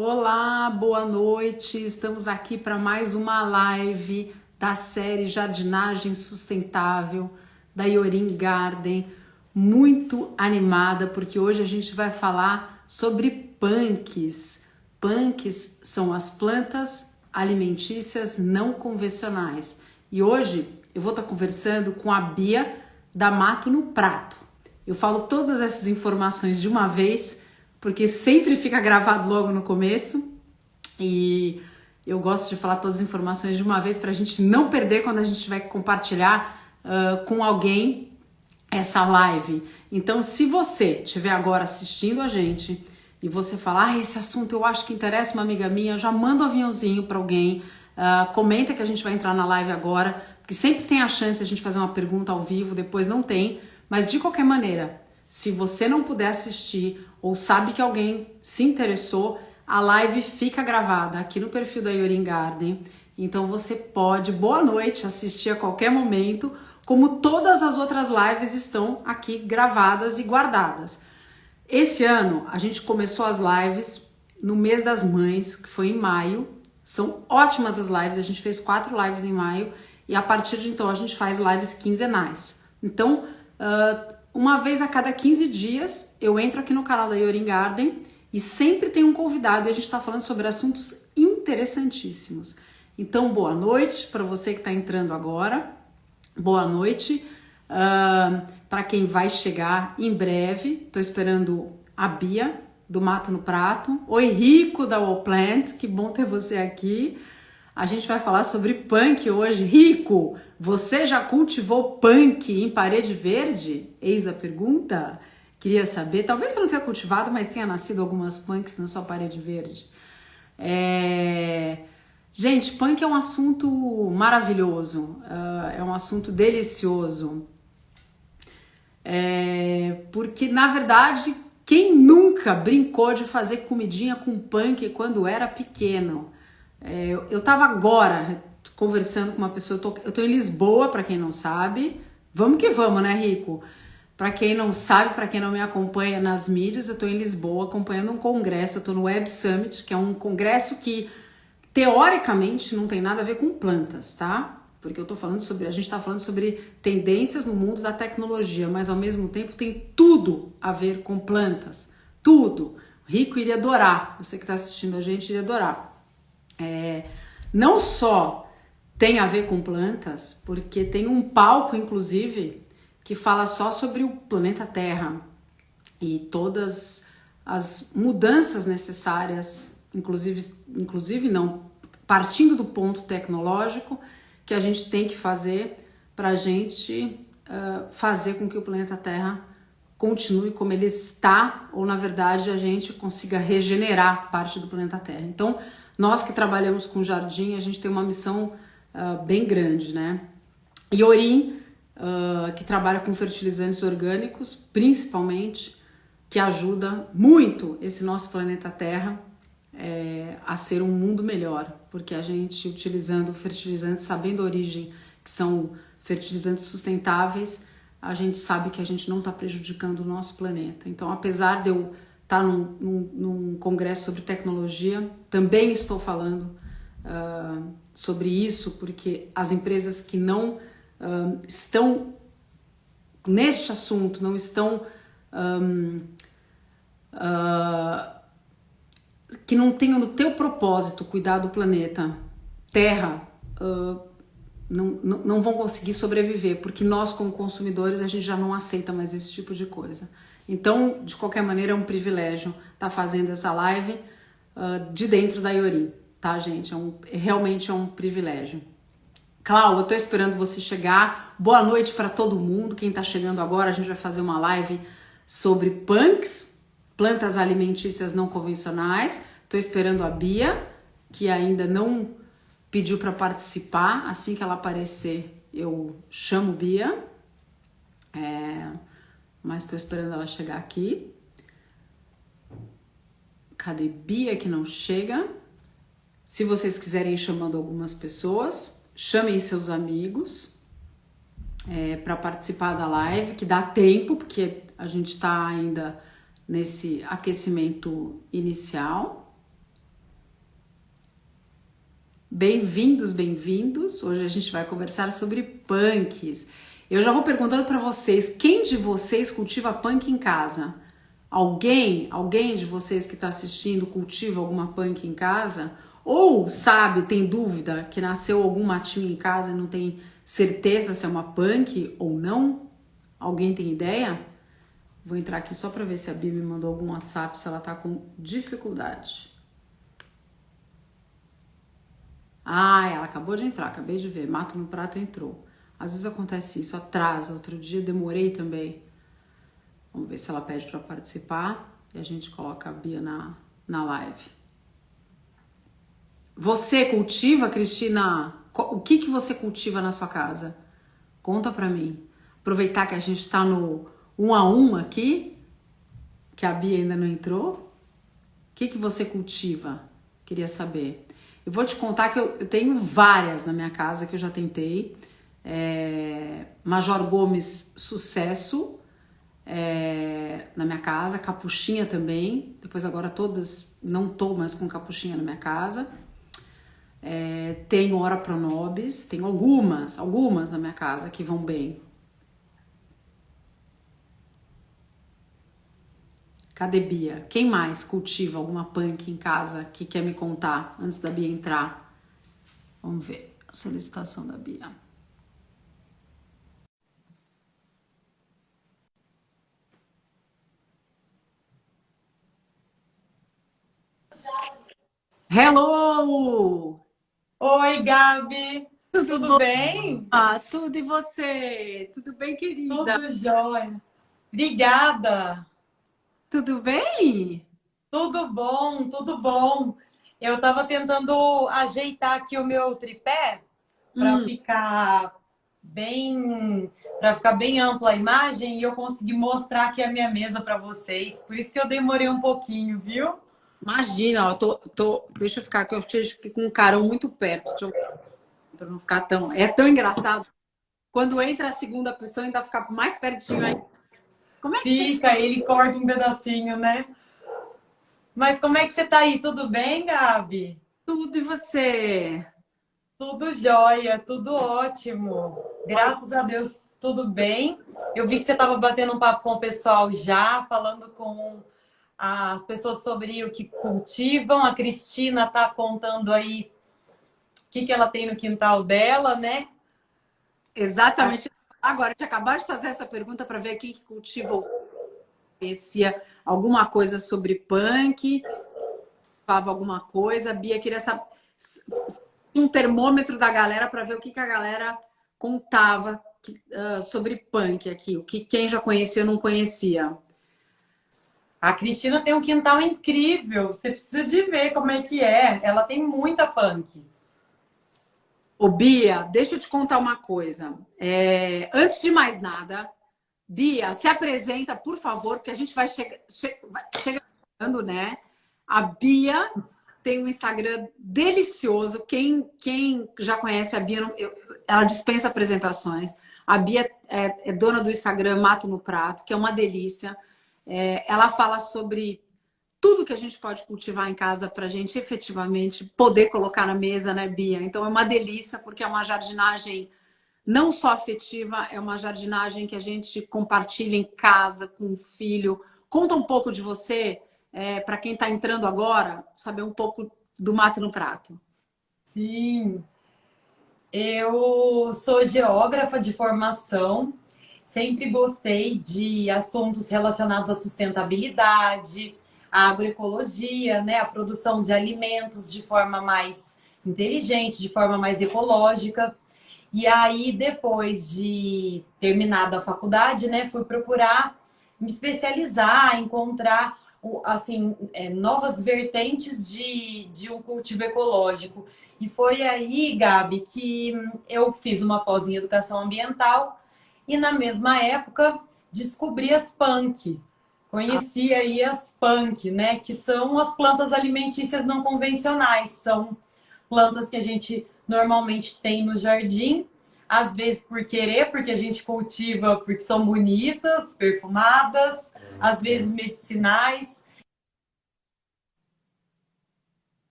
Olá, boa noite. Estamos aqui para mais uma live da série Jardinagem Sustentável da Yorin Garden. Muito animada porque hoje a gente vai falar sobre punks. Punks são as plantas alimentícias não convencionais. E hoje eu vou estar conversando com a Bia da Mato no Prato. Eu falo todas essas informações de uma vez porque sempre fica gravado logo no começo e eu gosto de falar todas as informações de uma vez para a gente não perder quando a gente tiver que compartilhar com alguém essa live. Então, se você estiver agora assistindo a gente e você falar, esse assunto eu acho que interessa uma amiga minha, já manda um aviãozinho para alguém, comenta que a gente vai entrar na live agora, porque sempre tem a chance de a gente fazer uma pergunta ao vivo, depois não tem, mas de qualquer maneira, se você não puder assistir ou sabe que alguém se interessou, a live fica gravada aqui no perfil da Yorin Garden. Então você pode, boa noite, assistir a qualquer momento, como todas as outras lives estão aqui gravadas e guardadas. Esse ano a gente começou as lives no mês das mães, que foi em maio. São ótimas as lives, a gente fez 4 lives em maio e a partir de então a gente faz lives quinzenais. Então, uma vez a cada 15 dias eu entro aqui no canal da Yorin Garden e sempre tem um convidado e a gente está falando sobre assuntos interessantíssimos. Então, boa noite para você que está entrando agora. Boa noite para quem vai chegar em breve. Estou esperando a Bia do Mato no Prato. Oi, Rico da Wall Plant, que bom ter você aqui. A gente vai falar sobre punk hoje. Rico, você já cultivou punk em parede verde? Eis a pergunta. Queria saber. Talvez você não tenha cultivado, mas tenha nascido algumas punks na sua parede verde. Gente, punk é um assunto maravilhoso. É um assunto delicioso. Porque, na verdade, quem nunca brincou de fazer comidinha com punk quando era pequeno? Eu tava agora conversando com uma pessoa, eu tô em Lisboa, para quem não sabe. Vamos que vamos, né, Rico? Para quem não sabe, para quem não me acompanha nas mídias, eu tô em Lisboa acompanhando um congresso, eu tô no Web Summit, que é um congresso que teoricamente não tem nada a ver com plantas, tá? Porque a gente tá falando sobre tendências no mundo da tecnologia, mas ao mesmo tempo tem tudo a ver com plantas, tudo. O Rico iria adorar, você que tá assistindo a gente iria adorar. Não só tem a ver com plantas, porque tem um palco, inclusive, que fala só sobre o planeta Terra e todas as mudanças necessárias, inclusive não, partindo do ponto tecnológico, que a gente tem que fazer para a gente fazer com que o planeta Terra continue como ele está, ou na verdade a gente consiga regenerar parte do planeta Terra. Então, nós que trabalhamos com jardim, a gente tem uma missão bem grande, né? Yorin, que trabalha com fertilizantes orgânicos, principalmente, que ajuda muito esse nosso planeta Terra a ser um mundo melhor, porque a gente, utilizando fertilizantes, sabendo a origem, que são fertilizantes sustentáveis, a gente sabe que a gente não está prejudicando o nosso planeta. Então, apesar de eu estar num congresso sobre tecnologia, também estou falando sobre isso, porque as empresas que não estão neste assunto, não estão que não tenham no teu propósito cuidar do planeta Terra, não vão conseguir sobreviver, porque nós como consumidores a gente já não aceita mais esse tipo de coisa. Então, de qualquer maneira, é um privilégio estar fazendo essa live de dentro da Yorin, tá, gente? Realmente é um privilégio. Clau, eu tô esperando você chegar. Boa noite para todo mundo. Quem tá chegando agora, a gente vai fazer uma live sobre punks, plantas alimentícias não convencionais. Tô esperando a Bia, que ainda não pediu para participar. Assim que ela aparecer, eu chamo Bia. Mas tô esperando ela chegar aqui. Cadê Bia que não chega? Se vocês quiserem ir chamando algumas pessoas, chamem seus amigos para participar da live, que dá tempo, porque a gente tá ainda nesse aquecimento inicial. Bem-vindos, bem-vindos. Hoje a gente vai conversar sobre punks. Eu já vou perguntando para vocês, quem de vocês cultiva punk em casa? Alguém de vocês que está assistindo cultiva alguma punk em casa? Ou sabe, tem dúvida que nasceu algum matinho em casa e não tem certeza se é uma punk ou não? Alguém tem ideia? Vou entrar aqui só para ver se a Bia me mandou algum WhatsApp, se ela tá com dificuldade. Ah, ela acabou de entrar, acabei de ver. Mato no Prato entrou. Às vezes acontece isso, atrasa. Outro dia demorei também. Vamos ver se ela pede para participar e a gente coloca a Bia na live. Você cultiva, Cristina? O que você cultiva na sua casa? Conta pra mim. Aproveitar que a gente tá no 1 a 1 aqui, que a Bia ainda não entrou. O que você cultiva? Queria saber. Eu vou te contar que eu tenho várias na minha casa que eu já tentei. Major Gomes, sucesso na minha casa. Capuchinha também. Depois agora todas, não tô mais com capuchinha na minha casa. Tenho Ora Pro Nobis. Tenho algumas na minha casa que vão bem. Cadê Bia? Quem mais cultiva alguma punk em casa que quer me contar antes da Bia entrar? Vamos ver a solicitação da Bia. Hello! Oi, Gabi. Tudo Tudo bom? bem? Tudo e você? Tudo bem, querida? Tudo jóia. Obrigada. Tudo bem? Tudo bom, tudo bom. Eu estava tentando ajeitar aqui o meu tripé para ficar bem ampla a imagem e eu consegui mostrar aqui a minha mesa para vocês. Por isso que eu demorei um pouquinho, viu? Imagina, ó, deixa eu ficar aqui, eu fiquei com um carão muito perto, para não ficar tão. É tão engraçado. Quando entra a segunda pessoa, ainda fica mais pertinho aí. Como é que você. Fica, ele corta um pedacinho, né? Mas como é que você tá aí? Tudo bem, Gabi? Tudo e você? Tudo jóia, tudo ótimo. Graças a Deus, tudo bem. Eu vi que você estava batendo um papo com o pessoal já, falando com as pessoas sobre o que cultivam. A Cristina está contando aí o que ela tem no quintal dela, né? Exatamente. Agora, eu tinha acabado de fazer essa pergunta para ver quem que cultiva ou conhecia alguma coisa sobre punk, falava alguma coisa. A Bia queria saber um termômetro da galera para ver o que a galera contava sobre punk aqui, o que quem já conhecia ou não conhecia. A Cristina tem um quintal incrível. Você precisa de ver como é que é. Ela tem muita punk. Ô, Bia, deixa eu te contar uma coisa. Antes de mais nada, Bia, se apresenta, por favor, porque a gente vai chegando, né? A Bia tem um Instagram delicioso. Quem já conhece a Bia, ela dispensa apresentações. A Bia é dona do Instagram Mato no Prato, que é uma delícia. Ela fala sobre tudo que a gente pode cultivar em casa para a gente efetivamente poder colocar na mesa, né, Bia? Então é uma delícia, porque é uma jardinagem não só afetiva, é uma jardinagem que a gente compartilha em casa, com o filho. Conta um pouco de você, para quem está entrando agora, saber um pouco do Mato no Prato. Sim, eu sou geógrafa de formação. Sempre gostei de assuntos relacionados à sustentabilidade, à agroecologia, né? A produção de alimentos de forma mais inteligente, de forma mais ecológica. E aí, depois de terminada a faculdade, né, fui procurar me especializar, encontrar assim, novas vertentes de um cultivo ecológico. E foi aí, Gabi, que eu fiz uma pós em educação ambiental e na mesma época descobri as punk. Conheci aí as punk, né? Que são as plantas alimentícias não convencionais. São plantas que a gente normalmente tem no jardim, às vezes por querer, porque a gente cultiva porque são bonitas, perfumadas, às vezes medicinais.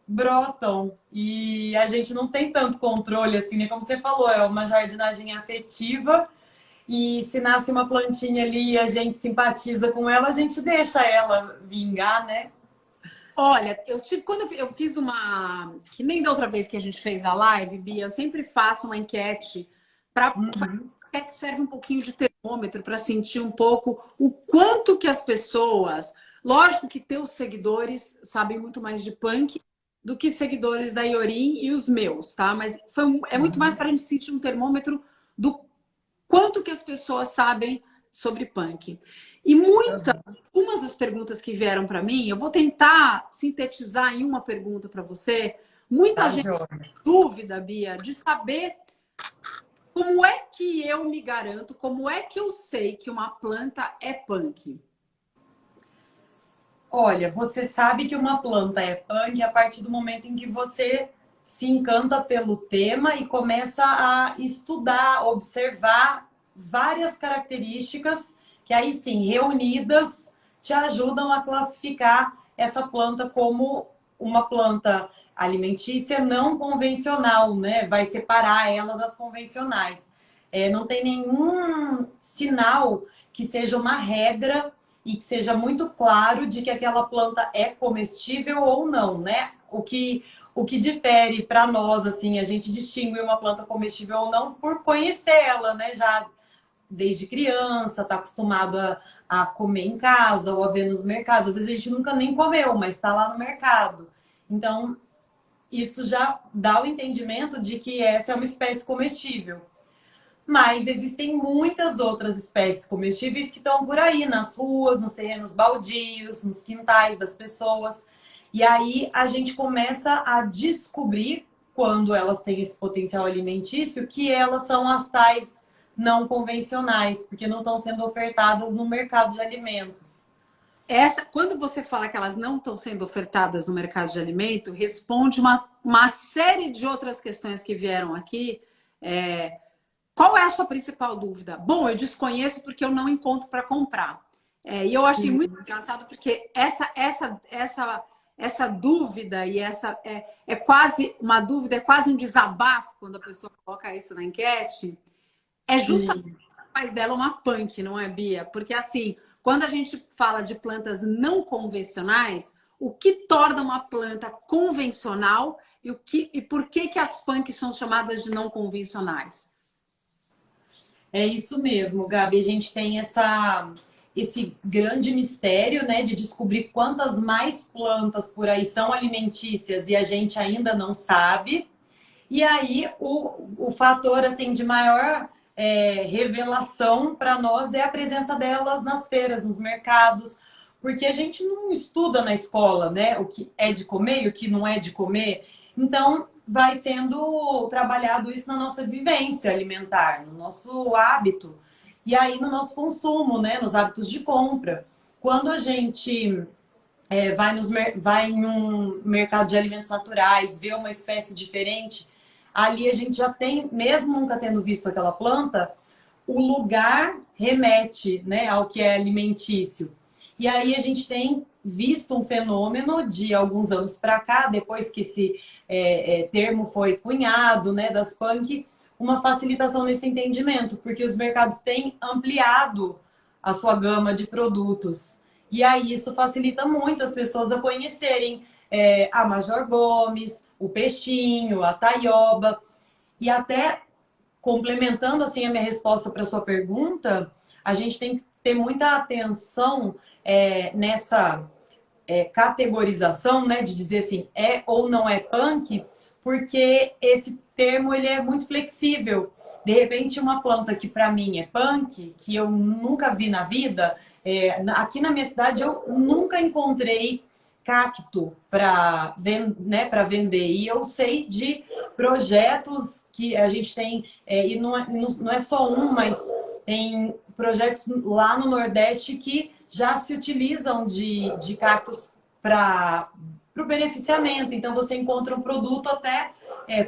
brotam. E a gente não tem tanto controle, assim, né? Como você falou, é uma jardinagem afetiva. E se nasce uma plantinha ali e a gente simpatiza com ela, a gente deixa ela vingar, né? Olha, quando eu fiz uma. Que nem da outra vez que a gente fez a live, Bia, eu sempre faço uma enquete para. Uhum. A enquete serve um pouquinho de termômetro para sentir um pouco o quanto que as pessoas. Lógico que teus seguidores sabem muito mais de punk do que seguidores da Iorim e os meus, tá? Mas é muito mais Uhum. para a gente sentir um termômetro do quanto que as pessoas sabem sobre punk. E algumas das perguntas que vieram para mim, eu vou tentar sintetizar em uma pergunta para você. Muita Tá, gente joia. tem dúvida, Bia, de saber como é que eu me garanto, como é que eu sei que uma planta é punk. Olha, você sabe que uma planta é punk a partir do momento em que você se encanta pelo tema e começa a estudar, observar várias características que aí sim, reunidas, te ajudam a classificar essa planta como uma planta alimentícia não convencional, né? Vai separar ela das convencionais. Não tem nenhum sinal que seja uma regra e que seja muito claro de que aquela planta é comestível ou não, né? O que difere para nós, assim, a gente distingue uma planta comestível ou não por conhecer ela, né? Já desde criança, tá acostumado a comer em casa ou a ver nos mercados. Às vezes a gente nunca nem comeu, mas está lá no mercado. Então, isso já dá o entendimento de que essa é uma espécie comestível. Mas existem muitas outras espécies comestíveis que estão por aí, nas ruas, nos terrenos baldios, nos quintais das pessoas. E aí a gente começa a descobrir, quando elas têm esse potencial alimentício, que elas são as tais não convencionais, porque não estão sendo ofertadas no mercado de alimentos. Quando você fala que elas não estão sendo ofertadas no mercado de alimento, responde uma série de outras questões que vieram aqui. Qual é a sua principal dúvida? Bom, eu desconheço porque eu não encontro para comprar. E eu achei muito engraçado porque essa dúvida e essa é quase uma dúvida, é quase um desabafo quando a pessoa coloca isso na enquete. É justamente Sim. o que faz dela uma punk, não é, Bia? Porque assim, quando a gente fala de plantas não convencionais, o que torna uma planta convencional e por que que as punks são chamadas de não convencionais? É isso mesmo, Gabi. A gente tem esse grande mistério, né, de descobrir quantas mais plantas por aí são alimentícias e a gente ainda não sabe. E aí o fator assim de maior revelação para nós é a presença delas nas feiras, nos mercados, porque a gente não estuda na escola, né, o que é de comer e o que não é de comer. Então vai sendo trabalhado isso na nossa vivência alimentar, no nosso hábito e aí no nosso consumo, né, nos hábitos de compra. Quando a gente vai em um mercado de alimentos naturais, vê uma espécie diferente, ali a gente já tem, mesmo nunca tendo visto aquela planta, o lugar remete, né, ao que é alimentício. E aí a gente tem visto um fenômeno de alguns anos para cá, depois que esse termo foi cunhado, né, das punk, uma facilitação nesse entendimento, porque os mercados têm ampliado a sua gama de produtos. E aí isso facilita muito as pessoas a conhecerem a Major Gomes, o Peixinho, a Taioba. E até complementando assim a minha resposta para a sua pergunta, a gente tem que ter muita atenção nessa categorização, né, de dizer assim, é ou não é punk, porque esse termo ele é muito flexível. De repente, uma planta que para mim é punk, que eu nunca vi na vida, aqui na minha cidade eu nunca encontrei cacto para vender. E eu sei de projetos que a gente tem, e não é só um, mas tem projetos lá no Nordeste que já se utilizam de cactos para o beneficiamento. Então, você encontra um produto até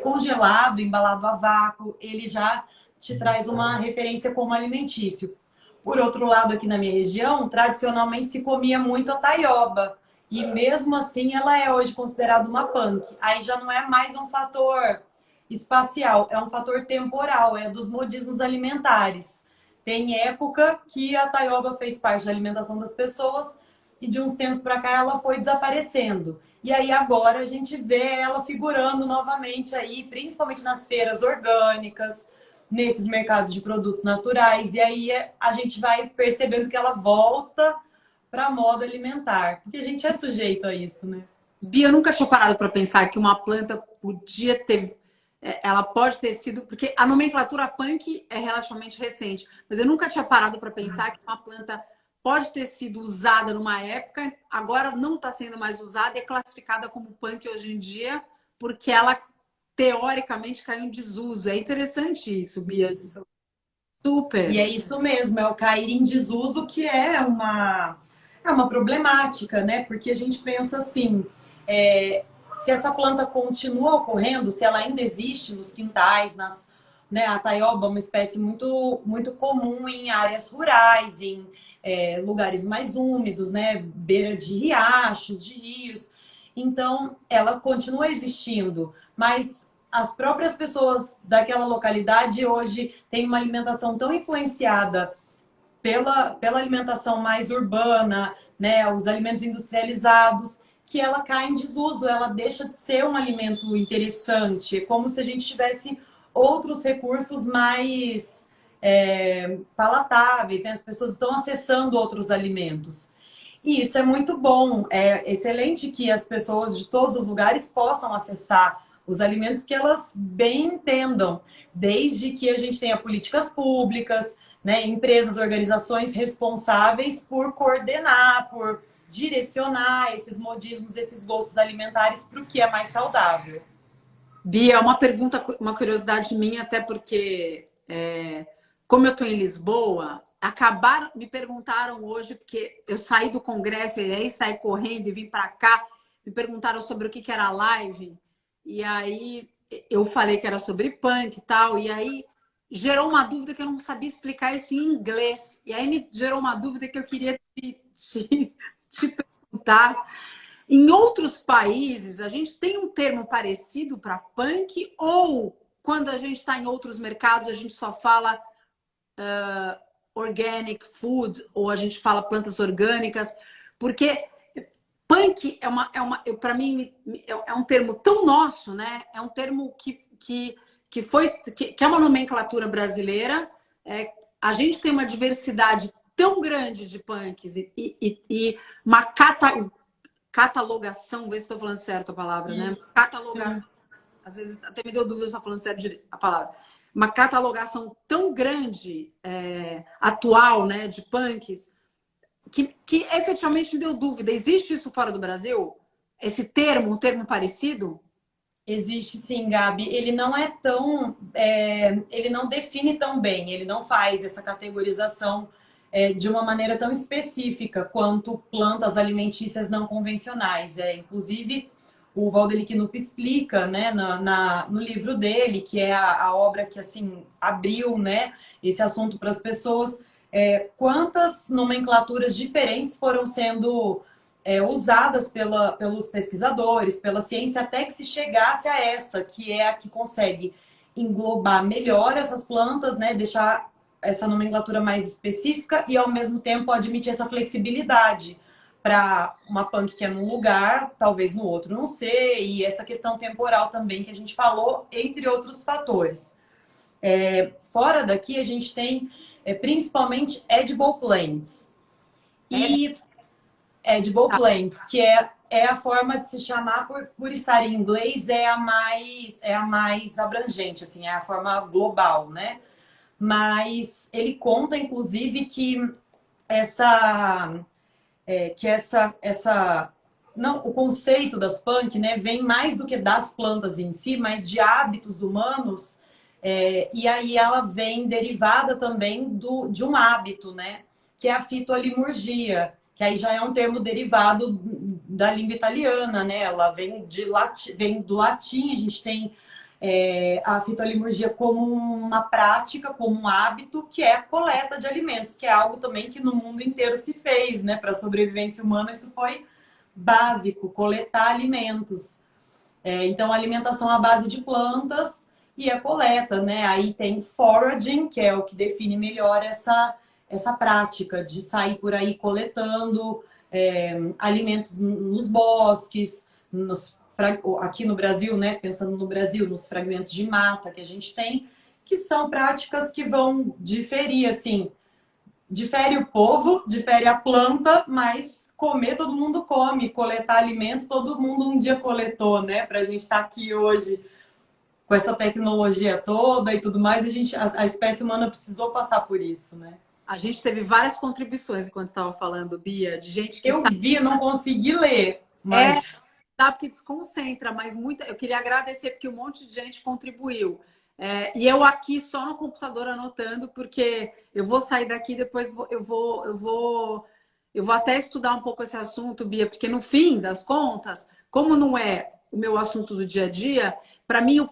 congelado, embalado a vácuo, ele já te traz uma referência como alimentício. Por outro lado, aqui na minha região, tradicionalmente se comia muito a taioba. E mesmo assim, ela é hoje considerada uma punk. Aí já não é mais um fator espacial, é um fator temporal, é dos modismos alimentares. Tem época que a taioba fez parte da alimentação das pessoas e de uns tempos para cá ela foi desaparecendo. E aí agora a gente vê ela figurando novamente aí, principalmente nas feiras orgânicas, nesses mercados de produtos naturais. E aí a gente vai percebendo que ela volta para a moda alimentar, porque a gente é sujeito a isso, né? Bia, eu nunca tinha parado para pensar que uma planta podia ter. Ela pode ter sido. Porque a nomenclatura punk é relativamente recente, mas eu nunca tinha parado para pensar que uma planta pode ter sido usada numa época, agora não está sendo mais usada e é classificada como punk hoje em dia, porque ela teoricamente caiu em desuso. É interessante isso, Bia. Isso. E Super. é isso mesmo, é o cair em desuso que é uma problemática, né? Porque a gente pensa assim, se essa planta continua ocorrendo, se ela ainda existe nos quintais, né? A taioba é uma espécie muito comum em áreas rurais, em lugares mais úmidos, né? Beira de riachos, de rios. Então, ela continua existindo, mas as próprias pessoas daquela localidade hoje têm uma alimentação tão influenciada pela alimentação mais urbana, né, os alimentos industrializados, que ela cai em desuso, ela deixa de ser um alimento interessante, é como se a gente tivesse outros recursos mais palatáveis, né? As pessoas estão acessando outros alimentos. E isso é muito bom, é excelente que as pessoas de todos os lugares possam acessar os alimentos que elas bem entendam, desde que a gente tenha políticas públicas, né, empresas, organizações responsáveis por coordenar, por direcionar esses modismos, esses gostos alimentares para o que é mais saudável. Bia, uma pergunta, uma curiosidade minha, até porque, como eu estou em Lisboa, me perguntaram hoje, porque eu saí do congresso e aí saí correndo e vim para cá, me perguntaram sobre o que que era live, e aí eu falei que era sobre punk e tal, e aí gerou uma dúvida que eu não sabia explicar isso em inglês, e aí me gerou uma dúvida que eu queria te perguntar. Em outros países, a gente tem um termo parecido para punk ou quando a gente está em outros mercados, a gente só fala organic food ou a gente fala plantas orgânicas? Porque punk para mim, é um termo tão nosso, né? É um termo que é uma nomenclatura brasileira. A gente tem uma diversidade tão grande de punks e uma catalogação, vê se estou falando certo a palavra, né? Isso. Catalogação, Sim. às vezes até me deu dúvida se estou falando certo a palavra. Uma catalogação tão grande, atual, né, de punks, que efetivamente me deu dúvida. Existe isso fora do Brasil? Esse termo, um termo parecido? Existe sim, Gabi. Ele não é tão. Ele não define tão bem, ele não faz essa categorização de uma maneira tão específica quanto plantas alimentícias não convencionais. Inclusive, o Valdeli Knupp explica, né, no livro dele, que é a obra que assim abriu, né, esse assunto para as pessoas, quantas nomenclaturas diferentes foram sendo usadas pelos pesquisadores, pela ciência, até que se chegasse a essa, que é a que consegue englobar melhor essas plantas, né, deixar essa nomenclatura mais específica e, ao mesmo tempo, admitir essa flexibilidade para uma punk que é num lugar, talvez no outro não sei, e essa questão temporal também que a gente falou, entre outros fatores. Fora daqui, a gente tem principalmente edible plants. E edible plants, que é a forma de se chamar, por estar em inglês, é a mais abrangente, assim, é a forma global, né? Mas ele conta, inclusive, que não, o conceito das punk, né, vem mais do que das plantas em si, mas de hábitos humanos, e aí ela vem derivada também de um hábito, né, que é a fitolimurgia, que aí já é um termo derivado da língua italiana, né? Ela vem vem do latim, a gente tem a fitolimurgia como uma prática, como um hábito, que é a coleta de alimentos, que é algo também que no mundo inteiro se fez, né? Para a sobrevivência humana, isso foi básico, coletar alimentos. Então, a alimentação à base de plantas e a coleta, né? Aí tem foraging, que é o que define melhor essa prática de sair por aí coletando alimentos nos bosques, aqui no Brasil, né? Pensando no Brasil, nos fragmentos de mata que a gente tem, que são práticas que vão diferir, assim, difere o povo, difere a planta, mas comer todo mundo come, coletar alimentos todo mundo um dia coletou, né? Para a gente estar aqui hoje com essa tecnologia toda e tudo mais, a espécie humana precisou passar por isso, né? A gente teve várias contribuições enquanto estava falando, Bia, de gente que Eu vi, não consegui ler, mas sabe que desconcentra, mas muita. Eu queria agradecer porque um monte de gente contribuiu. E eu aqui só no computador anotando, porque eu vou sair daqui depois eu vou até estudar um pouco esse assunto, Bia, porque no fim das contas, como não é o meu assunto do dia a dia, para mim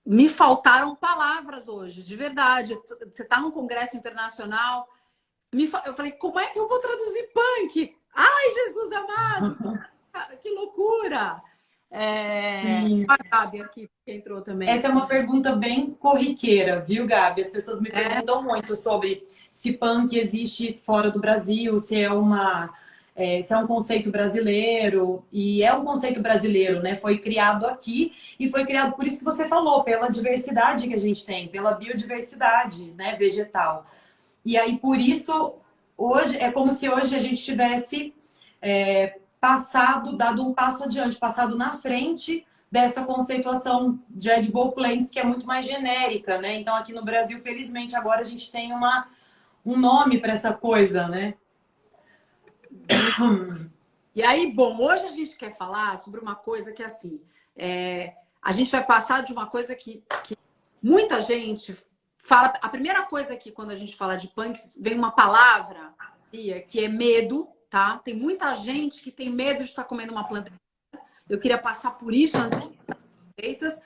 me faltaram palavras hoje, de verdade. Você está num congresso internacional, eu falei, como é que eu vou traduzir punk? Ai, Jesus amado, que loucura! A Gabi aqui que entrou também. essa é uma pergunta bem corriqueira, viu, Gabi? As pessoas me perguntam muito sobre se punk existe fora do Brasil, se é um conceito brasileiro. E é um conceito brasileiro, né? Foi criado aqui e foi criado por isso que você falou, pela diversidade que a gente tem, pela biodiversidade, né, vegetal. E aí, por isso, hoje é como se hoje a gente tivesse dado um passo adiante, passado na frente dessa conceituação de edible plants, que é muito mais genérica, né? Então, aqui no Brasil, felizmente, agora a gente tem um nome para essa coisa, né? E aí, bom, hoje a gente quer falar sobre uma coisa que, assim, a gente vai passar de uma coisa que muita gente fala. A primeira coisa que, quando a gente fala de punk, vem uma palavra, Bia, que é medo, tá? Tem muita gente que tem medo de estar comendo uma planta. Eu queria passar por isso antes de receitas.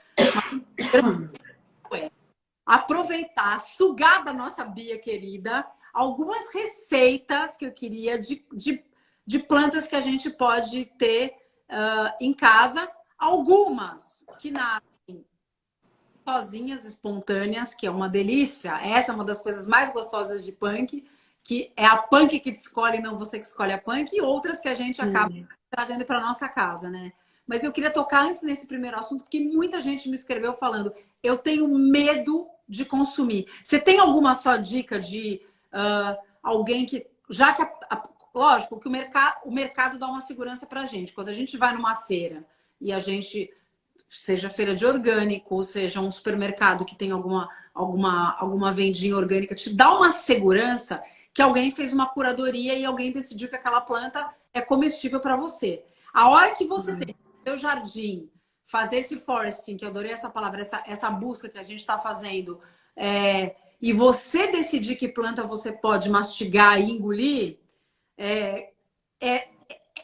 Aproveitar, sugar da nossa Bia querida, algumas receitas que eu queria de plantas que a gente pode ter em casa. Algumas que nascem sozinhas, espontâneas, que é uma delícia. Essa é uma das coisas mais gostosas de punk, que é a punk que te escolhe, não você que escolhe a punk, e outras que a gente acaba trazendo para nossa casa, né? Mas eu queria tocar antes nesse primeiro assunto, porque muita gente me escreveu falando, eu tenho medo de consumir. Você tem alguma só dica de alguém que... Já que, lógico, que o mercado dá uma segurança para a gente. Quando a gente vai numa feira e a gente... Seja feira de orgânico, seja um supermercado que tem alguma vendinha orgânica, te dá uma segurança que alguém fez uma curadoria e alguém decidiu que aquela planta é comestível para você. A hora que você tem no seu jardim, fazer esse foresting, que eu adorei essa palavra, essa busca que a gente está fazendo, e você decidir que planta você pode mastigar e engolir,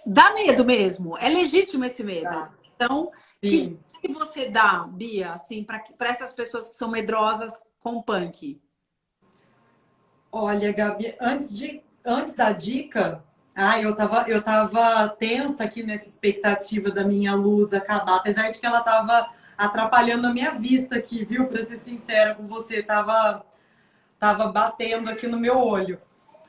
dá medo mesmo. É legítimo esse medo. Tá. Então, que você dá, Bia, assim, para essas pessoas que são medrosas com punk? Olha, Gabi, antes da dica, eu tava tensa aqui nessa expectativa da minha luz acabar, apesar de que ela tava atrapalhando a minha vista aqui, viu? Para ser sincera com você, tava batendo aqui no meu olho.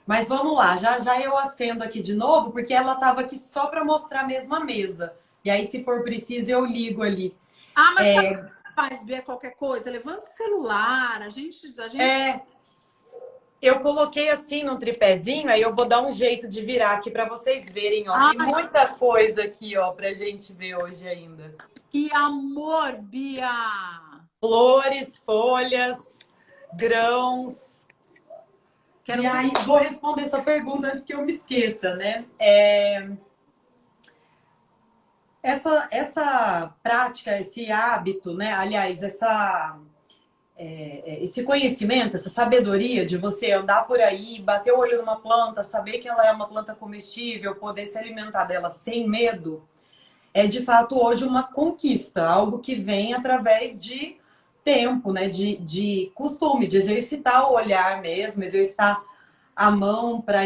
Mas vamos lá, já eu acendo aqui de novo, porque ela tava aqui só para mostrar mesmo a mesa. E aí, se for preciso, eu ligo ali. Mas faz, Bia, qualquer coisa, levanta o celular, a gente... Eu coloquei assim num tripézinho, aí eu vou dar um jeito de virar aqui para vocês verem, ó. Tem muita coisa aqui, ó, pra gente ver hoje ainda. Que amor, Bia! Flores, folhas, grãos. E aí, vou responder sua pergunta antes que eu me esqueça, né? Essa prática, esse hábito, né? Aliás, esse conhecimento, essa sabedoria de você andar por aí, bater o olho numa planta, saber que ela é uma planta comestível, poder se alimentar dela sem medo, é de fato hoje uma conquista, algo que vem através de tempo, né? De costume, de exercitar o olhar mesmo, exercitar a mão para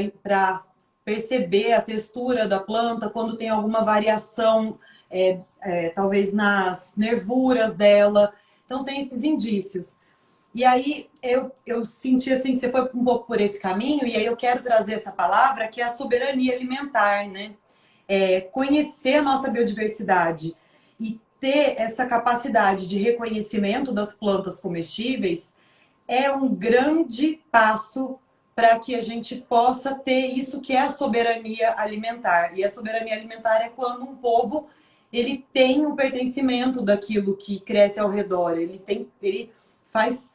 perceber a textura da planta, quando tem alguma variação, talvez nas nervuras dela. Então, tem esses indícios. E aí, eu senti assim que você foi um pouco por esse caminho, e aí eu quero trazer essa palavra, que é a soberania alimentar, né? Conhecer a nossa biodiversidade e ter essa capacidade de reconhecimento das plantas comestíveis é um grande passo para que a gente possa ter isso que é a soberania alimentar. E a soberania alimentar é quando um povo ele tem o pertencimento daquilo que cresce ao redor, ele faz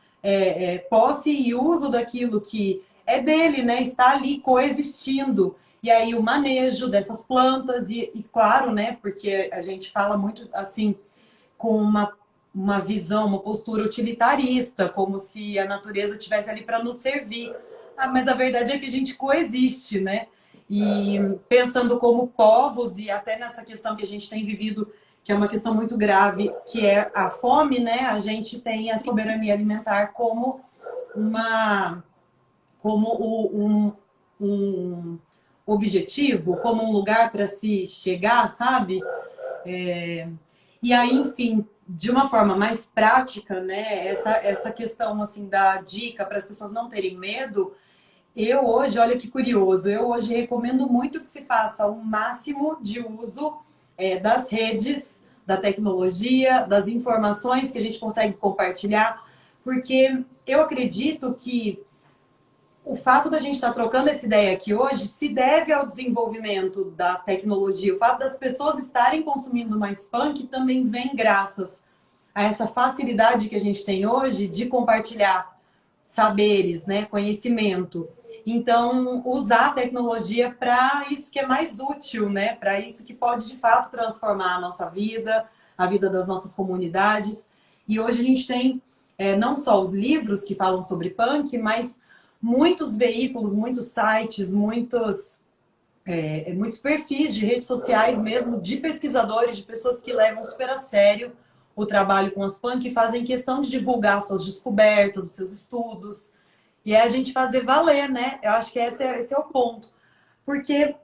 posse e uso daquilo que é dele, né? Está ali coexistindo. E aí o manejo dessas plantas e claro, né? Porque a gente fala muito assim com uma visão, uma postura utilitarista, como se a natureza estivesse ali para nos servir. Mas a verdade é que a gente coexiste, né? E pensando como povos, e até nessa questão que a gente tem vivido, que é uma questão muito grave, que é a fome, né? A gente tem a soberania alimentar como um objetivo, como um lugar para se chegar, sabe? E aí, enfim, de uma forma mais prática, né? Essa questão assim da dica para as pessoas não terem medo. Eu hoje, olha que curioso, eu hoje recomendo muito que se faça o máximo de uso das redes, da tecnologia, das informações que a gente consegue compartilhar, porque eu acredito que o fato da gente estar trocando essa ideia aqui hoje se deve ao desenvolvimento da tecnologia. O fato das pessoas estarem consumindo mais punk também vem graças a essa facilidade que a gente tem hoje de compartilhar saberes, né, conhecimento. Então, usar a tecnologia para isso que é mais útil, né, para isso que pode de fato transformar a nossa vida, a vida das nossas comunidades. E hoje a gente tem não só os livros que falam sobre punk, mas muitos veículos, muitos sites, muitos perfis de redes sociais mesmo, de pesquisadores, de pessoas que levam super a sério o trabalho com as punk e fazem questão de divulgar suas descobertas, os seus estudos. E é a gente fazer valer, né? Eu acho que esse é o ponto. Porque,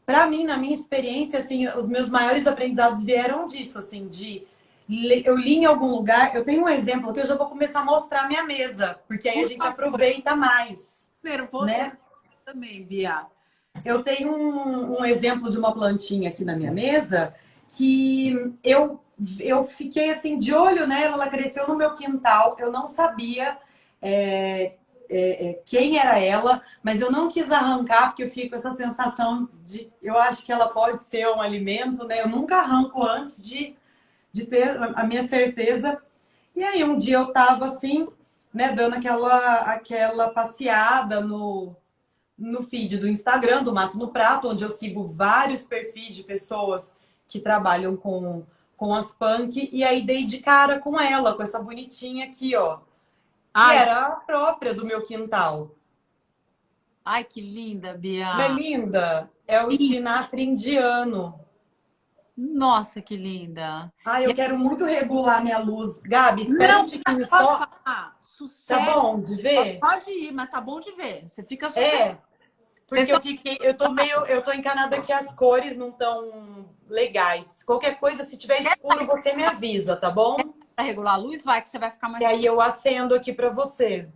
para mim, na minha experiência, assim, os meus maiores aprendizados vieram disso, assim, eu li em algum lugar, eu tenho um exemplo que eu já vou começar a mostrar a minha mesa, porque aí a gente aproveita mais. Nervoso, né? Também, Bia. Eu tenho um exemplo de uma plantinha aqui na minha mesa que eu fiquei assim de olho nela, ela cresceu no meu quintal, eu não sabia quem era ela, mas eu não quis arrancar porque eu fiquei com essa sensação de, eu acho que ela pode ser um alimento, né? Eu nunca arranco antes de ter a minha certeza. E aí um dia eu tava assim, né, dando aquela passeada no feed do Instagram, do Mato no Prato, onde eu sigo vários perfis de pessoas que trabalham com as punk, e aí dei de cara com ela, com essa bonitinha aqui, ó. Ai, que era a própria do meu quintal. ai, que linda, Bia. Não é linda? É o espinafre indiano. Nossa, que linda. Ai, eu quero muito regular minha luz. Gabi, espera Não, um tiquinho posso só. falar? Tá Sucesso. bom de ver? Pode ir, mas tá bom de ver. Você fica sossegado. Porque eu tô encanada que as cores não estão legais. Qualquer coisa, se tiver escuro, você me avisa, tá bom? Pra regular a luz, vai que você vai ficar mais. E aí eu acendo aqui pra você.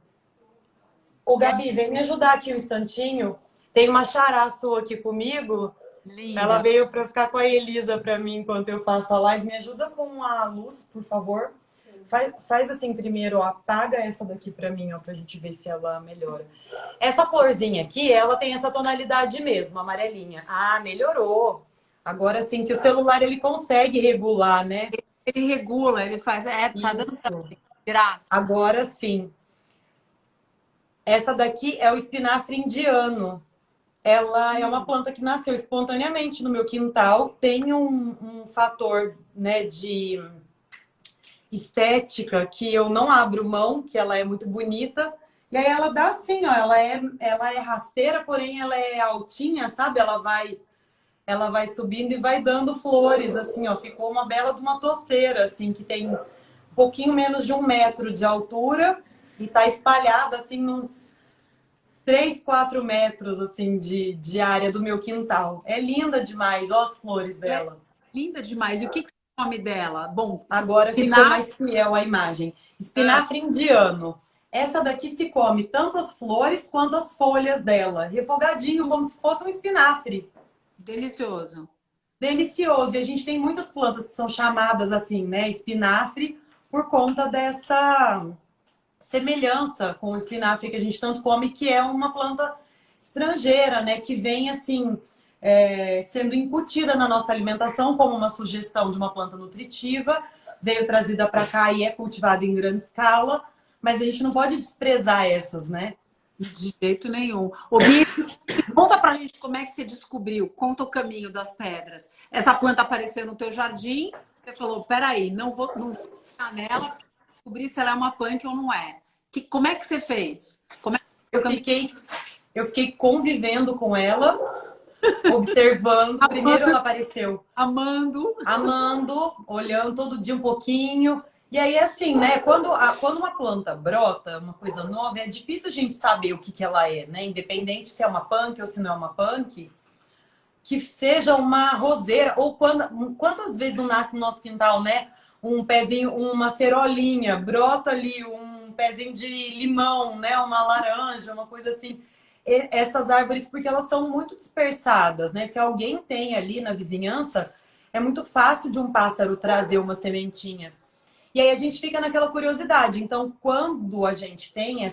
Ô, Gabi, vem me ajudar aqui um instantinho. Tem uma xará sua aqui comigo. Linda. Ela veio para ficar com a Elisa para mim enquanto eu faço a live. Me ajuda com a luz, por favor. Faz assim primeiro, ó, apaga essa daqui para mim, ó, pra gente ver se ela melhora. Essa florzinha aqui, ela tem essa tonalidade mesmo, amarelinha. Ah, melhorou. Agora sim que o celular ele consegue regular, né? Ele regula, ele faz. Tá dando graça. Agora sim. Essa daqui é o espinafre indiano. Ela é uma planta que nasceu espontaneamente no meu quintal. Tem um fator, né, de estética que eu não abro mão, que ela é muito bonita. E aí ela dá assim, ó, ela é rasteira, porém ela é altinha, sabe? Ela vai subindo e vai dando flores, assim, ó. Ficou uma bela de uma toceira, assim, que tem um pouquinho menos de 1 metro de altura e tá espalhada, assim, 3, 4 metros assim de área do meu quintal. É linda demais, olha as flores dela. Linda demais. E o que que você come dela? Bom, Agora ficou espinafre. mais fiel à imagem. Espinafre indiano. Essa daqui se come tanto as flores quanto as folhas dela. Refogadinho, como se fosse um espinafre. Delicioso. Delicioso. E a gente tem muitas plantas que são chamadas assim, né? Espinafre, por conta dessa semelhança com o espinafre que a gente tanto come, que é uma planta estrangeira, né? Que vem assim, sendo incutida na nossa alimentação como uma sugestão de uma planta nutritiva, veio trazida para cá e é cultivada em grande escala, mas a gente não pode desprezar essas, né? De jeito nenhum. Ô, Bia, conta pra gente como é que você descobriu, conta o caminho das pedras. Essa planta apareceu no teu jardim, você falou, peraí, não vou ficar nela pra descobrir se ela é uma punk ou não é. Como é que você fez? Como é que foi o caminho? Eu fiquei convivendo com ela, observando. Primeiro ela apareceu amando, olhando todo dia um pouquinho. E aí, assim, né? Quando uma planta brota, uma coisa nova, é difícil a gente saber o que ela é, né? Independente se é uma punk ou se não é uma punk, que seja uma roseira, ou quantas vezes não nasce no nosso quintal, né? Um pezinho, uma cerolinha, brota ali um pezinho de limão, né? Uma laranja, uma coisa assim. Essas árvores, porque elas são muito dispersadas, né? Se alguém tem ali na vizinhança, é muito fácil de um pássaro trazer uma sementinha. E aí a gente fica naquela curiosidade. Então, quando a gente tem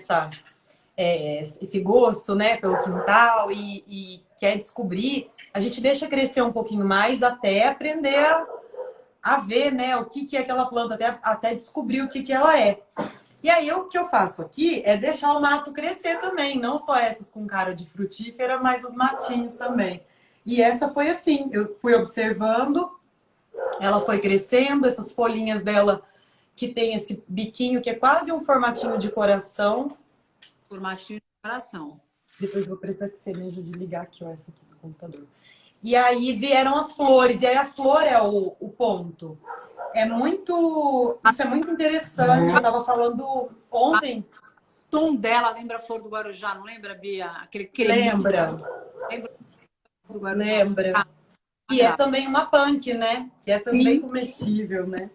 esse gosto, né, pelo quintal e quer descobrir, a gente deixa crescer um pouquinho mais até aprender a ver, né, o que é aquela planta, até descobrir o que ela é. E aí o que eu faço aqui é deixar o mato crescer também, não só essas com cara de frutífera, mas os matinhos também. E essa foi assim, eu fui observando, ela foi crescendo, essas folhinhas dela que tem esse biquinho que é quase um formatinho de coração. Formatinho de coração. Depois vou precisar que você me ajude a ligar aqui, ó, essa aqui do computador. E aí vieram as flores, e aí a flor é o ponto. Isso é muito interessante. Eu tava falando ontem. O tom dela lembra a flor do Guarujá, não lembra, Bia? Aquele creminho. Lembra Do Guarujá. lembra. E é também uma punk, né? Que é também comestível, né?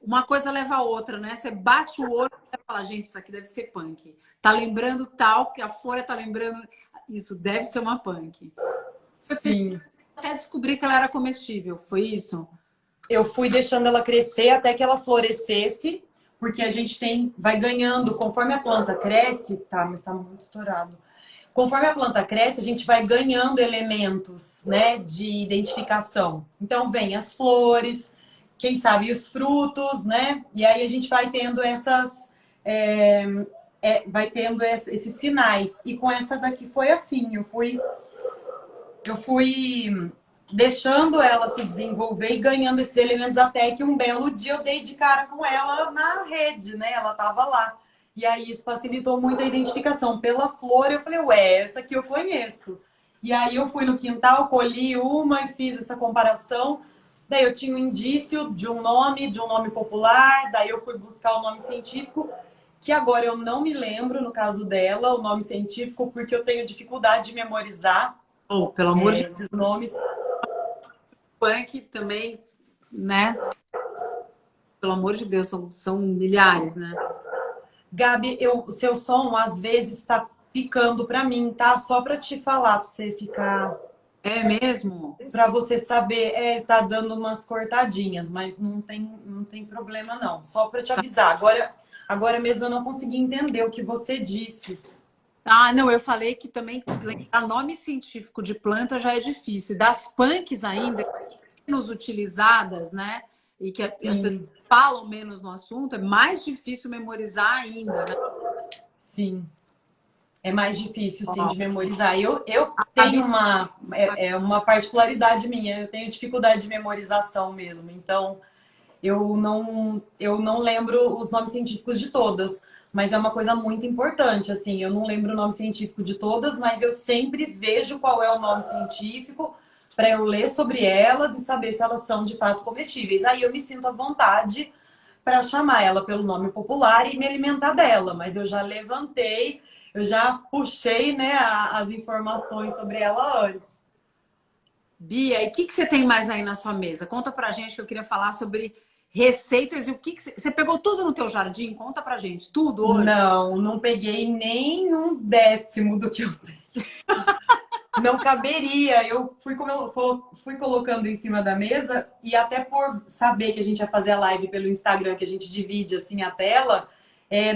Uma coisa leva a outra, né? Você bate o olho e fala, gente, isso aqui deve ser punk. Tá lembrando tal, que a folha tá lembrando. Isso deve ser uma punk. Sim. Até descobrir que ela era comestível, foi isso? Eu fui deixando ela crescer até que ela florescesse, porque a gente vai ganhando, conforme a planta cresce, tá, mas tá muito estourado. Conforme a planta cresce, a gente vai ganhando elementos, né, de identificação. Então, vem as flores, quem sabe os frutos, né? E aí a gente vai tendo esses sinais. E com essa daqui foi assim, eu fui deixando ela se desenvolver e ganhando esses elementos até que um belo dia eu dei de cara com ela na rede, né? Ela tava lá. E aí isso facilitou muito a identificação. Pela flor, eu falei, ué, essa aqui eu conheço. E aí eu fui no quintal, colhi uma e fiz essa comparação. Daí eu tinha um indício de um nome popular, daí eu fui buscar o nome científico, que agora eu não me lembro, no caso dela, o nome científico, porque eu tenho dificuldade de memorizar pelo amor de esses nomes. Punk também, né? Pelo amor de Deus, são milhares, né? Gabi, o seu som às vezes está picando para mim, tá? Só para te falar, para você ficar... É mesmo? Para você saber, tá dando umas cortadinhas, mas não tem problema não. Só para te avisar. Agora mesmo eu não consegui entender o que você disse. Ah, não, eu falei que também lembrar nome científico de planta já é difícil. E das punks ainda, menos utilizadas, né? E que as pessoas falam menos no assunto, é mais difícil memorizar ainda, né? Sim. É mais difícil, sim, de memorizar. Eu tenho uma particularidade minha, eu tenho dificuldade de memorização mesmo. Então, eu não lembro os nomes científicos de todas, mas é uma coisa muito importante, assim. Eu não lembro o nome científico de todas, mas eu sempre vejo qual é o nome científico para eu ler sobre elas e saber se elas são de fato comestíveis. Aí eu me sinto à vontade para chamar ela pelo nome popular e me alimentar dela, mas eu já levantei, eu já puxei, né, as informações sobre ela antes. Bia, e o que, que você tem mais aí na sua mesa? Conta pra gente que eu queria falar sobre receitas e o que, que você pegou tudo no teu jardim? Conta pra gente, tudo hoje. Não, não peguei nem um décimo do que eu tenho. Não caberia. Eu fui colocando em cima da mesa e até por saber que a gente ia fazer a live pelo Instagram, que a gente divide assim a tela,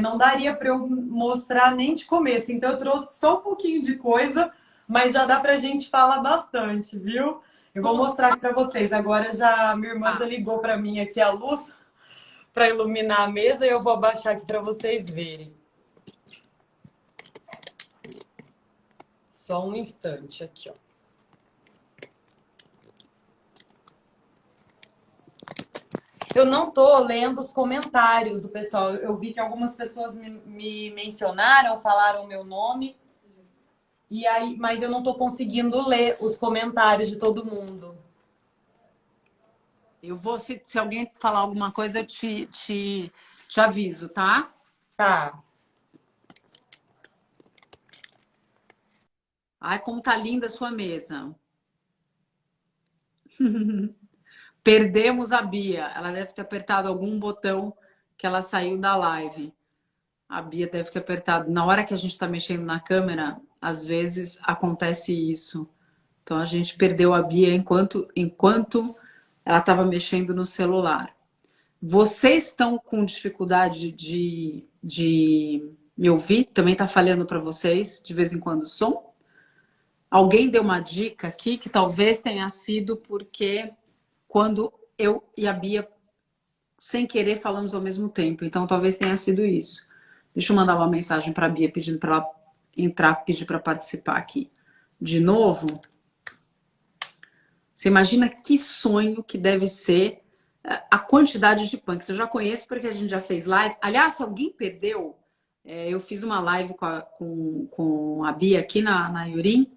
não daria para eu mostrar nem de começo. Então eu trouxe só um pouquinho de coisa, mas já dá pra gente falar bastante, viu? Eu vou mostrar aqui para vocês. Agora já minha irmã já ligou para mim aqui a luz para iluminar a mesa e eu vou abaixar aqui para vocês verem. Só um instante aqui, ó. Eu não tô lendo os comentários do pessoal. Eu vi que algumas pessoas me mencionaram, falaram o meu nome. E aí, mas eu não tô conseguindo ler os comentários de todo mundo. Eu vou, se alguém falar alguma coisa, eu te aviso, tá? Tá. Ai, como tá linda a sua mesa. Perdemos a Bia. Ela deve ter apertado algum botão que ela saiu da live. A Bia deve ter apertado. Na hora que a gente está mexendo na câmera, às vezes acontece isso. Então a gente perdeu a Bia enquanto ela estava mexendo no celular. Vocês estão com dificuldade de me ouvir? Também está falhando para vocês de vez em quando o som? Alguém deu uma dica aqui que talvez tenha sido porque quando eu e a Bia, sem querer, falamos ao mesmo tempo. Então talvez tenha sido isso. Deixa eu mandar uma mensagem para a Bia pedindo para ela entrar, pedir para participar aqui. De novo. Você imagina que sonho que deve ser a quantidade de punks. Eu já conheço porque a gente já fez live. Aliás, se alguém perdeu, eu fiz uma live com a Bia aqui na Yurim,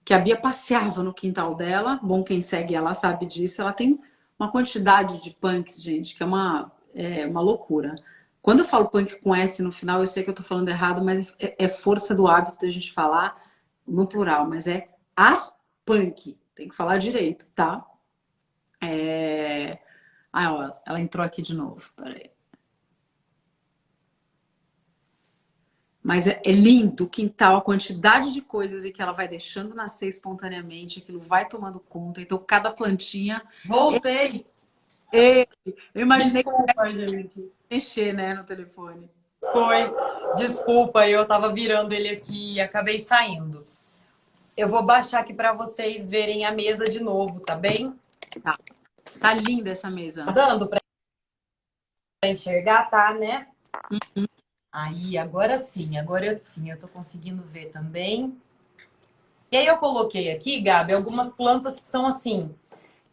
que a Bia passeava no quintal dela. Bom, quem segue ela sabe disso. Ela tem uma quantidade de punks, gente, que é uma loucura. Quando eu falo punk com S no final, eu sei que eu tô falando errado, mas é força do hábito da gente falar no plural, mas é as punk. Tem que falar direito, tá? Ó, ela entrou aqui de novo. Peraí. Mas é lindo o quintal, a quantidade de coisas e que ela vai deixando nascer espontaneamente, aquilo vai tomando conta. Então, cada plantinha. Voltei. Eu imaginei Desculpa, gente. mexer, né, no telefone. Foi. Desculpa, eu tava virando ele aqui e acabei saindo. Eu vou baixar aqui para vocês verem a mesa de novo, tá bem? Tá linda essa mesa. Tá dando para enxergar, tá, né? Aí, agora sim, eu tô conseguindo ver também. E aí eu coloquei aqui, Gabi, algumas plantas que são assim,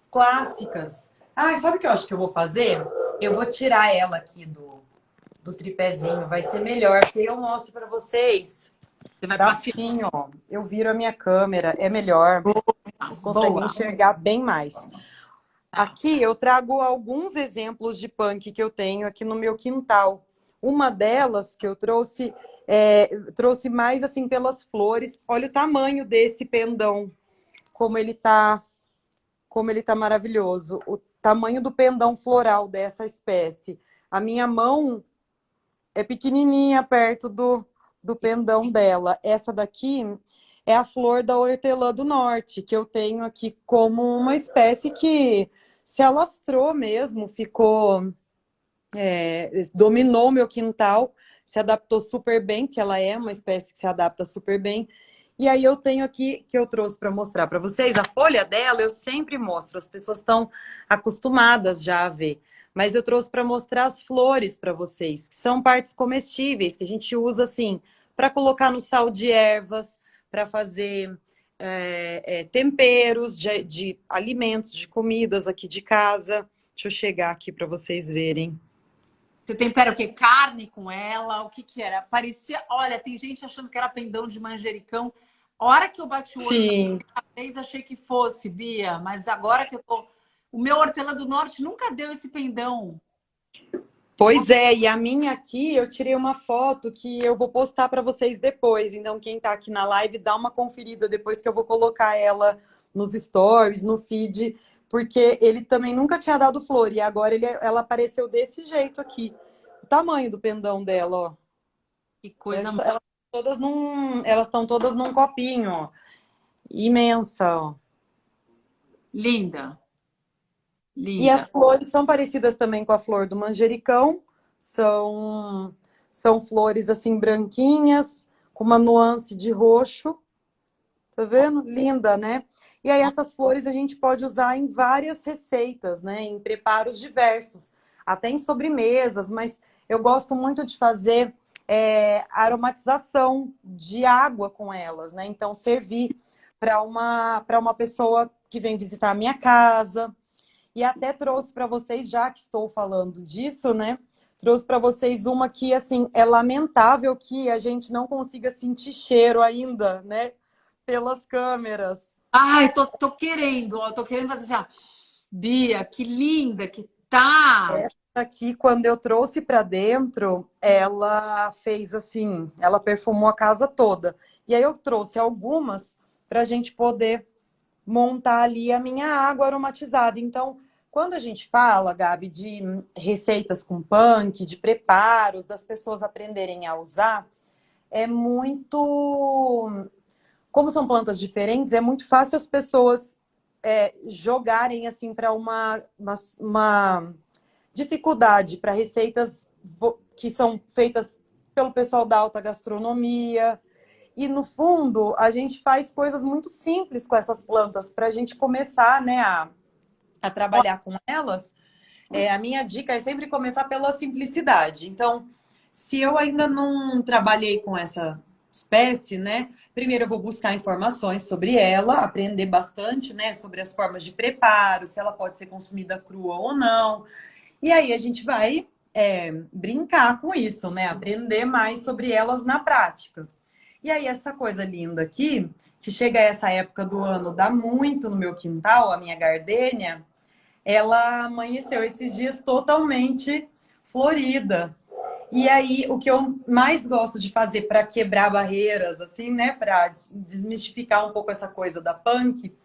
clássicas. Ah, sabe o que eu acho que eu vou fazer? Eu vou tirar ela aqui do tripézinho, vai ser melhor, porque eu mostro para vocês. Você vai Assim, passear. ó, eu viro a minha câmera, é melhor. Vocês conseguem enxergar bem mais. Aqui eu trago alguns exemplos de punk que eu tenho aqui no meu quintal. Uma delas que eu trouxe mais assim pelas flores. Olha o tamanho desse pendão, como ele tá maravilhoso. O tamanho do pendão floral dessa espécie. A minha mão é pequenininha perto do pendão dela. Essa daqui é a flor da hortelã do norte, que eu tenho aqui como uma espécie que se alastrou mesmo, ficou... dominou meu quintal, se adaptou super bem, que ela é uma espécie que se adapta super bem. E aí eu tenho aqui, que eu trouxe para mostrar para vocês, a folha dela eu sempre mostro, as pessoas estão acostumadas já a ver. Mas eu trouxe para mostrar as flores para vocês, que são partes comestíveis, que a gente usa assim, para colocar no sal de ervas, para fazer temperos de alimentos, de comidas aqui de casa. Deixa eu chegar aqui para vocês verem. Você tempera o quê? Carne com ela? O que que era? Parecia... Olha, tem gente achando que era pendão de manjericão. A hora que eu bati o olho na primeira vez, achei que fosse, Bia. Mas agora que eu tô... O meu hortelã do norte nunca deu esse pendão. Pois é, e a minha aqui, eu tirei uma foto que eu vou postar para vocês depois. Então, quem está aqui na live, dá uma conferida depois que eu vou colocar ela nos stories, no feed, porque ele também nunca tinha dado flor e agora ela apareceu desse jeito aqui. O tamanho do pendão dela, ó. Que coisa Elas estão todas num copinho, ó. Imensa, ó. linda. E Linda. as flores são parecidas também com a flor do manjericão. São flores assim branquinhas, com uma nuance de roxo. Tá vendo? Linda, né? E aí essas flores a gente pode usar em várias receitas, né? Em preparos diversos, até em sobremesas, mas eu gosto muito de fazer aromatização de água com elas, né? Então servir para uma pessoa que vem visitar a minha casa. E até trouxe para vocês, já que estou falando disso, né? Trouxe para vocês uma que, assim, é lamentável que a gente não consiga sentir cheiro ainda, né? Pelas câmeras. Ai, tô querendo, ó, tô querendo fazer assim, ó. Bia, que linda que tá! Essa aqui, quando eu trouxe para dentro, ela fez assim, ela perfumou a casa toda. E aí eu trouxe algumas para a gente poder montar ali a minha água aromatizada. Então, quando a gente fala, Gabi, de receitas com punk, de preparos, das pessoas aprenderem a usar, é muito. Como são plantas diferentes, é muito fácil as pessoas jogarem assim para uma dificuldade para receitas que são feitas pelo pessoal da alta gastronomia. E, no fundo, a gente faz coisas muito simples com essas plantas para a gente começar, né, a trabalhar com elas. A minha dica é sempre começar pela simplicidade. Então, se eu ainda não trabalhei com essa espécie, né, primeiro eu vou buscar informações sobre ela, aprender bastante, né, sobre as formas de preparo, se ela pode ser consumida crua ou não. E aí a gente vai brincar com isso, né, aprender mais sobre elas na prática. E aí, essa coisa linda aqui, que chega a essa época do ano, dá muito no meu quintal, a minha gardênia, ela amanheceu esses dias totalmente florida. E aí, o que eu mais gosto de fazer para quebrar barreiras, assim, né, para desmistificar um pouco essa coisa da punk,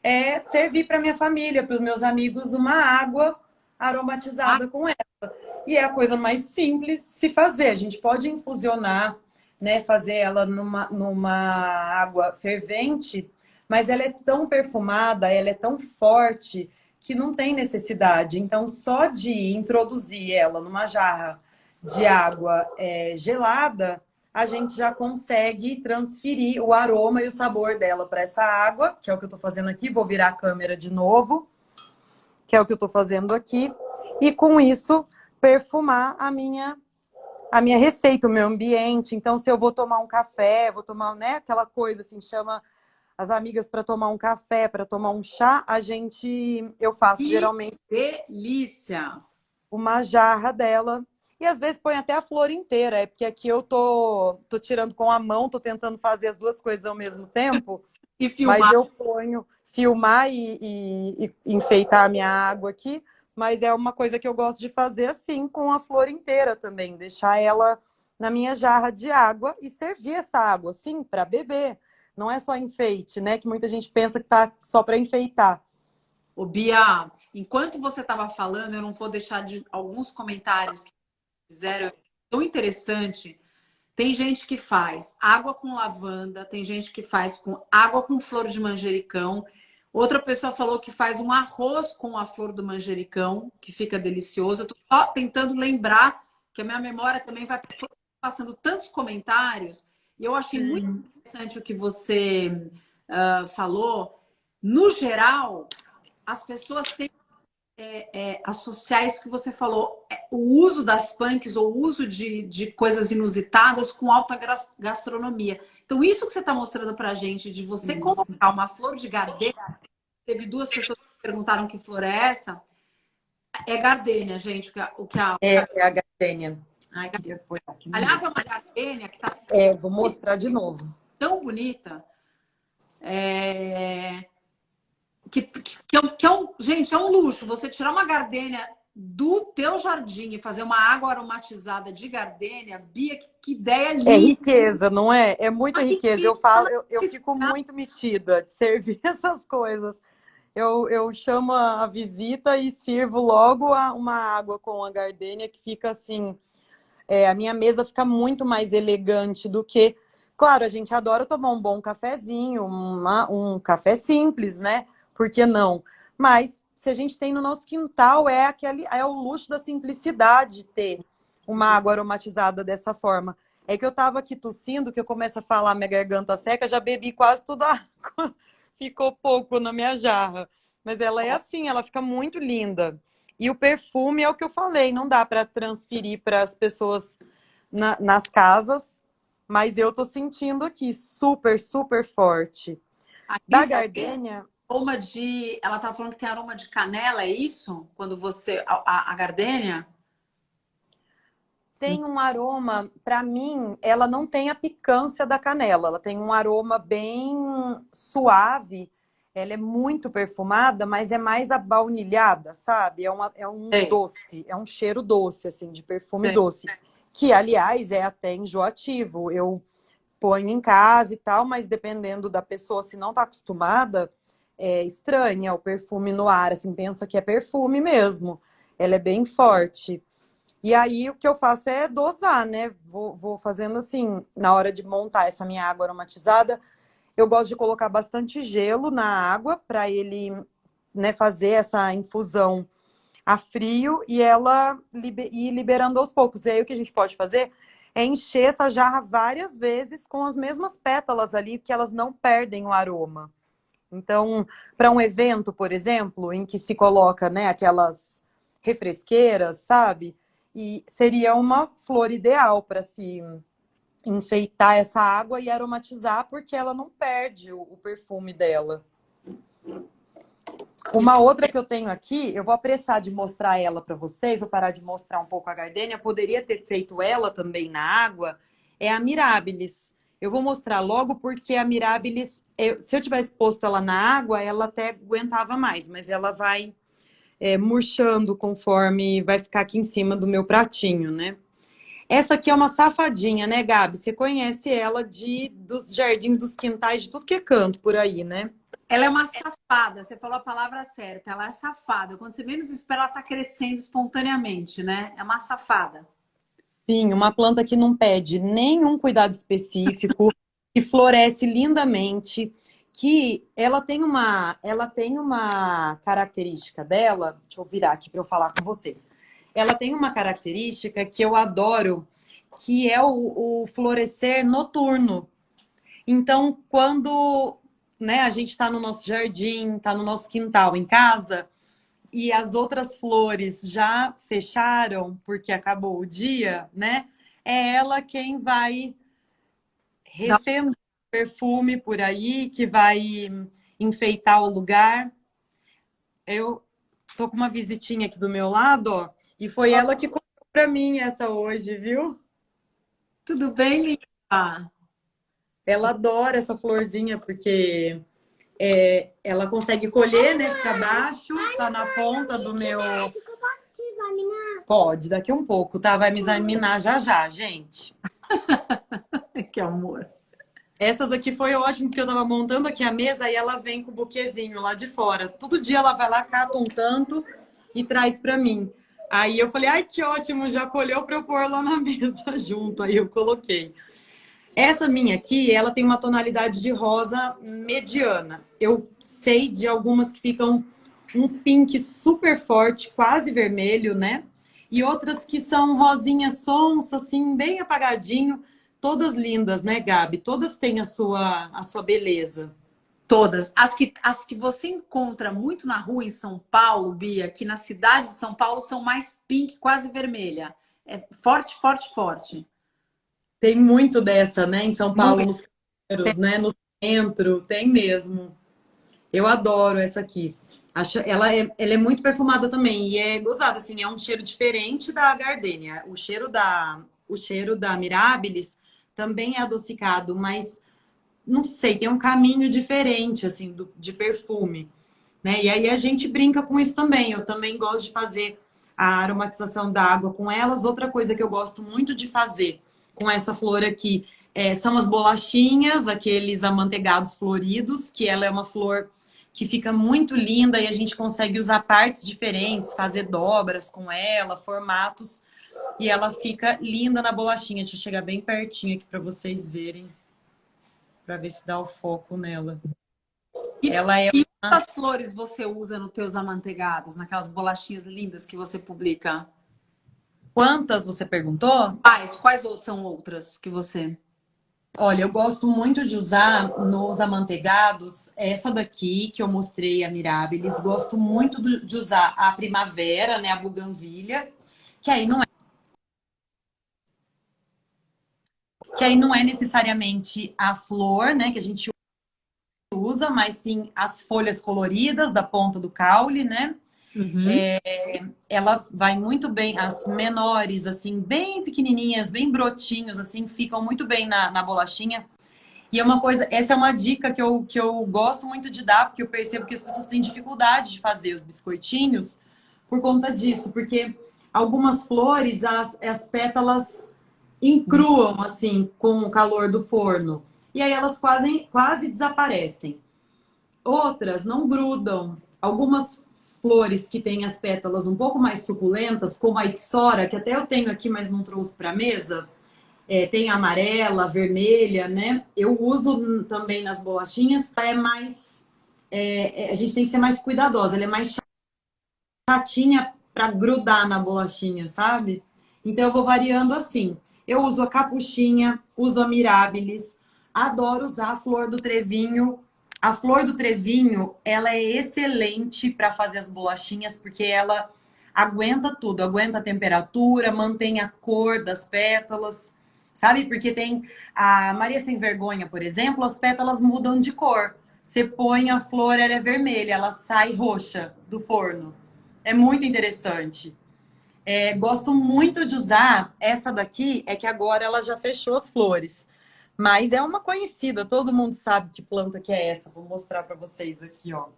é servir para minha família, para os meus amigos, uma água aromatizada com ela. E é a coisa mais simples de se fazer. A gente pode infusionar, né, fazer ela numa água fervente, mas ela é tão perfumada, ela é tão forte que não tem necessidade. Então, só de introduzir ela numa jarra de água gelada, a gente já consegue transferir o aroma e o sabor dela para essa água, que é o que eu estou fazendo aqui. Vou virar a câmera de novo, que é o que eu estou fazendo aqui. E com isso, perfumar a minha receita, o meu ambiente. Então, se eu vou tomar um café, vou tomar, né, aquela coisa assim, chama as amigas para tomar um café, para tomar um chá, eu faço Que geralmente delícia! uma jarra dela. E às vezes põe até a flor inteira, porque aqui eu tô tirando com a mão, tô tentando fazer as duas coisas ao mesmo tempo, E mas filmar. eu ponho filmar e enfeitar a minha água aqui. Mas é uma coisa que eu gosto de fazer assim, com a flor inteira também. Deixar ela na minha jarra de água e servir essa água, assim, para beber. Não é só enfeite, né? Que muita gente pensa que tá só para enfeitar. Ô, Bia, enquanto você estava falando, eu não vou deixar de alguns comentários que fizeram. Tão interessante. Tem gente que faz água com lavanda, tem gente que faz com água com flor de manjericão. Outra pessoa falou que faz um arroz com a flor do manjericão, que fica delicioso. Eu tô só tentando lembrar, que a minha memória também vai passando tantos comentários. E eu achei muito interessante o que você falou. No geral, as pessoas têm associar isso que você falou, o uso das punks ou o uso de coisas inusitadas com alta gastronomia. Então, isso que você está mostrando para a gente, de você colocar uma flor de gardênia, teve duas pessoas que perguntaram que flor é essa, é gardênia, gente. É a gardênia. Ai, queria pôr aqui. Aliás, é uma gardênia que está Vou mostrar de novo. tão bonita. Que gente, é um luxo você tirar uma gardênia do teu jardim e fazer uma água aromatizada de gardênia, Bia, que ideia É linda! riqueza, não é? É muita Uma riqueza. riqueza Eu falo, na eu fico felicidade. muito metida de servir essas coisas. Eu chamo a visita e sirvo logo uma água com a gardênia que fica assim. A minha mesa fica muito mais elegante do que. Claro, a gente adora tomar um bom cafezinho, um café simples, né? Por que não? Mas se a gente tem no nosso quintal, é o luxo da simplicidade ter uma água aromatizada dessa forma. É que eu tava aqui tossindo, que eu começo a falar, minha garganta seca, já bebi quase toda a água. Ficou pouco na minha jarra. Mas ela é assim, ela fica muito linda. E o perfume é o que eu falei, não dá para transferir para as pessoas nas casas, mas eu tô sentindo aqui super, super forte. Da Isso, gardênia, aroma de. Ela tá falando que tem aroma de canela, é isso? Quando você. A gardênia? tem um aroma, para mim, ela não tem a picância da canela, ela tem um aroma bem suave. Ela é muito perfumada, mas é mais abaunilhada, sabe? É um Sei, doce, é um cheiro doce, assim, de perfume sei. doce. Que, aliás, é até enjoativo. Eu ponho em casa e tal, mas dependendo da pessoa, se não tá acostumada, estranha o perfume no ar, assim, pensa que é perfume mesmo. Ela é bem forte. E aí o que eu faço é dosar, né? Vou fazendo assim, na hora de montar essa minha água aromatizada, eu gosto de colocar bastante gelo na água para ele, né, fazer essa infusão a frio e ela ir liberando aos poucos. E aí o que a gente pode fazer é encher essa jarra várias vezes com as mesmas pétalas ali, que elas não perdem o aroma. Então, para um evento, por exemplo, em que se coloca, né, aquelas refresqueiras, sabe? E seria uma flor ideal para se enfeitar essa água e aromatizar, porque ela não perde o perfume dela. Uma outra que eu tenho aqui, eu vou apressar de mostrar ela para vocês, vou parar de mostrar um pouco a gardênia, poderia ter feito ela também na água, é a Mirabilis. Eu vou mostrar logo porque a Mirabilis, se eu tivesse posto ela na água, ela até aguentava mais, mas ela vai murchando conforme vai ficar aqui em cima do meu pratinho, né? Essa aqui é uma safadinha, né, Gabi? Você conhece ela dos jardins, dos quintais, de tudo que é canto por aí, né? Ela é uma safada, você falou a palavra certa. Ela é safada. Quando você menos espera, ela tá crescendo espontaneamente, né? É uma safada. Sim, uma planta que não pede nenhum cuidado específico, que floresce lindamente, que ela tem uma característica dela, deixa eu virar aqui para eu falar com vocês. Ela tem uma característica que eu adoro, que é o florescer noturno. Então, quando, né, a gente está no nosso jardim, está no nosso quintal, em casa, e as outras flores já fecharam porque acabou o dia, né? É ela quem vai Dá- recender perfume por aí, que vai enfeitar o lugar. Eu tô com uma visitinha aqui do meu lado, ó, e foi ela que comprou para mim essa hoje, viu? Tudo bem, Lívia? Ela adora essa florzinha porque ela consegue colher, né? Fica abaixo, tá na ponta do meu. Posso te examinar? Pode, daqui a um pouco, tá? Vai me examinar já já, gente. Que amor. Essas aqui foi ótimo, porque eu tava montando aqui a mesa e ela vem com o buquezinho lá de fora. Todo dia ela vai lá, cata um tanto e traz pra mim. Aí eu falei, ai, que ótimo, já colheu pra eu pôr lá na mesa junto. Aí eu coloquei. Essa minha aqui, ela tem uma tonalidade de rosa mediana. Eu sei de algumas que ficam um pink super forte, quase vermelho, né? E outras que são rosinha sonsa, assim, bem apagadinho. Todas lindas, né, Gabi? Todas têm a sua beleza. Todas. As que você encontra muito na rua em São Paulo, Bia, aqui na cidade de São Paulo, são mais pink, quase vermelha. É forte, forte, forte. Tem muito dessa, né, em São Paulo, Muito. nos cantos, né, no centro, tem mesmo. Eu adoro essa aqui. Ela é muito perfumada também e é gozada, assim, é um cheiro diferente da gardênia. O cheiro da Mirabilis também é adocicado, mas não sei, tem um caminho diferente, assim, de perfume, né? E aí a gente brinca com isso também. Eu também gosto de fazer. a aromatização da água com elas. Outra coisa que eu gosto muito de fazer com essa flor aqui são as bolachinhas, aqueles amanteigados floridos, que ela é uma flor que fica muito linda e a gente consegue usar partes diferentes, fazer dobras com ela, formatos, e ela fica linda na bolachinha. Deixa eu chegar bem pertinho aqui para vocês verem, para ver se dá o foco nela. Ela é E quantas flores você usa nos teus amanteigados, naquelas bolachinhas lindas que você publica? Quantas você perguntou? Quais são outras que você... Olha, eu gosto muito de usar nos amanteigados essa daqui que eu mostrei, a Mirabilis. Gosto muito de usar a Primavera, né, a Buganvília, que aí não é necessariamente a flor, né, que a gente usa, mas sim as folhas coloridas da ponta do caule, né? Uhum. Ela vai muito bem, as menores, assim, bem pequenininhas, bem brotinhos, assim, ficam muito bem na bolachinha. E é uma coisa, essa é uma dica que eu gosto muito de dar, porque eu percebo que as pessoas têm dificuldade de fazer os biscoitinhos por conta disso, porque algumas flores, as pétalas encruam, assim, com o calor do forno. E aí elas quase desaparecem. Outras não grudam. Algumas flores que têm as pétalas um pouco mais suculentas, como a Ixora, que até eu tenho aqui, mas não trouxe para a mesa, tem a amarela, a vermelha, né? Eu uso também nas bolachinhas. É mais, a gente tem que ser mais cuidadosa. Ela é mais chatinha para grudar na bolachinha, sabe? Então eu vou variando assim. Eu uso a capuchinha, uso a Mirabilis. Adoro usar a flor do trevinho. A flor do trevinho, ela é excelente para fazer as bolachinhas, porque ela aguenta tudo, aguenta a temperatura, mantém a cor das pétalas, sabe? Porque tem a Maria Sem Vergonha, por exemplo, as pétalas mudam de cor. Você põe a flor, ela é vermelha, ela sai roxa do forno. É muito interessante. Gosto muito de usar essa daqui, é que agora ela já fechou as flores. Mas é uma conhecida, todo mundo sabe que planta que é essa. Vou mostrar para vocês aqui, ó.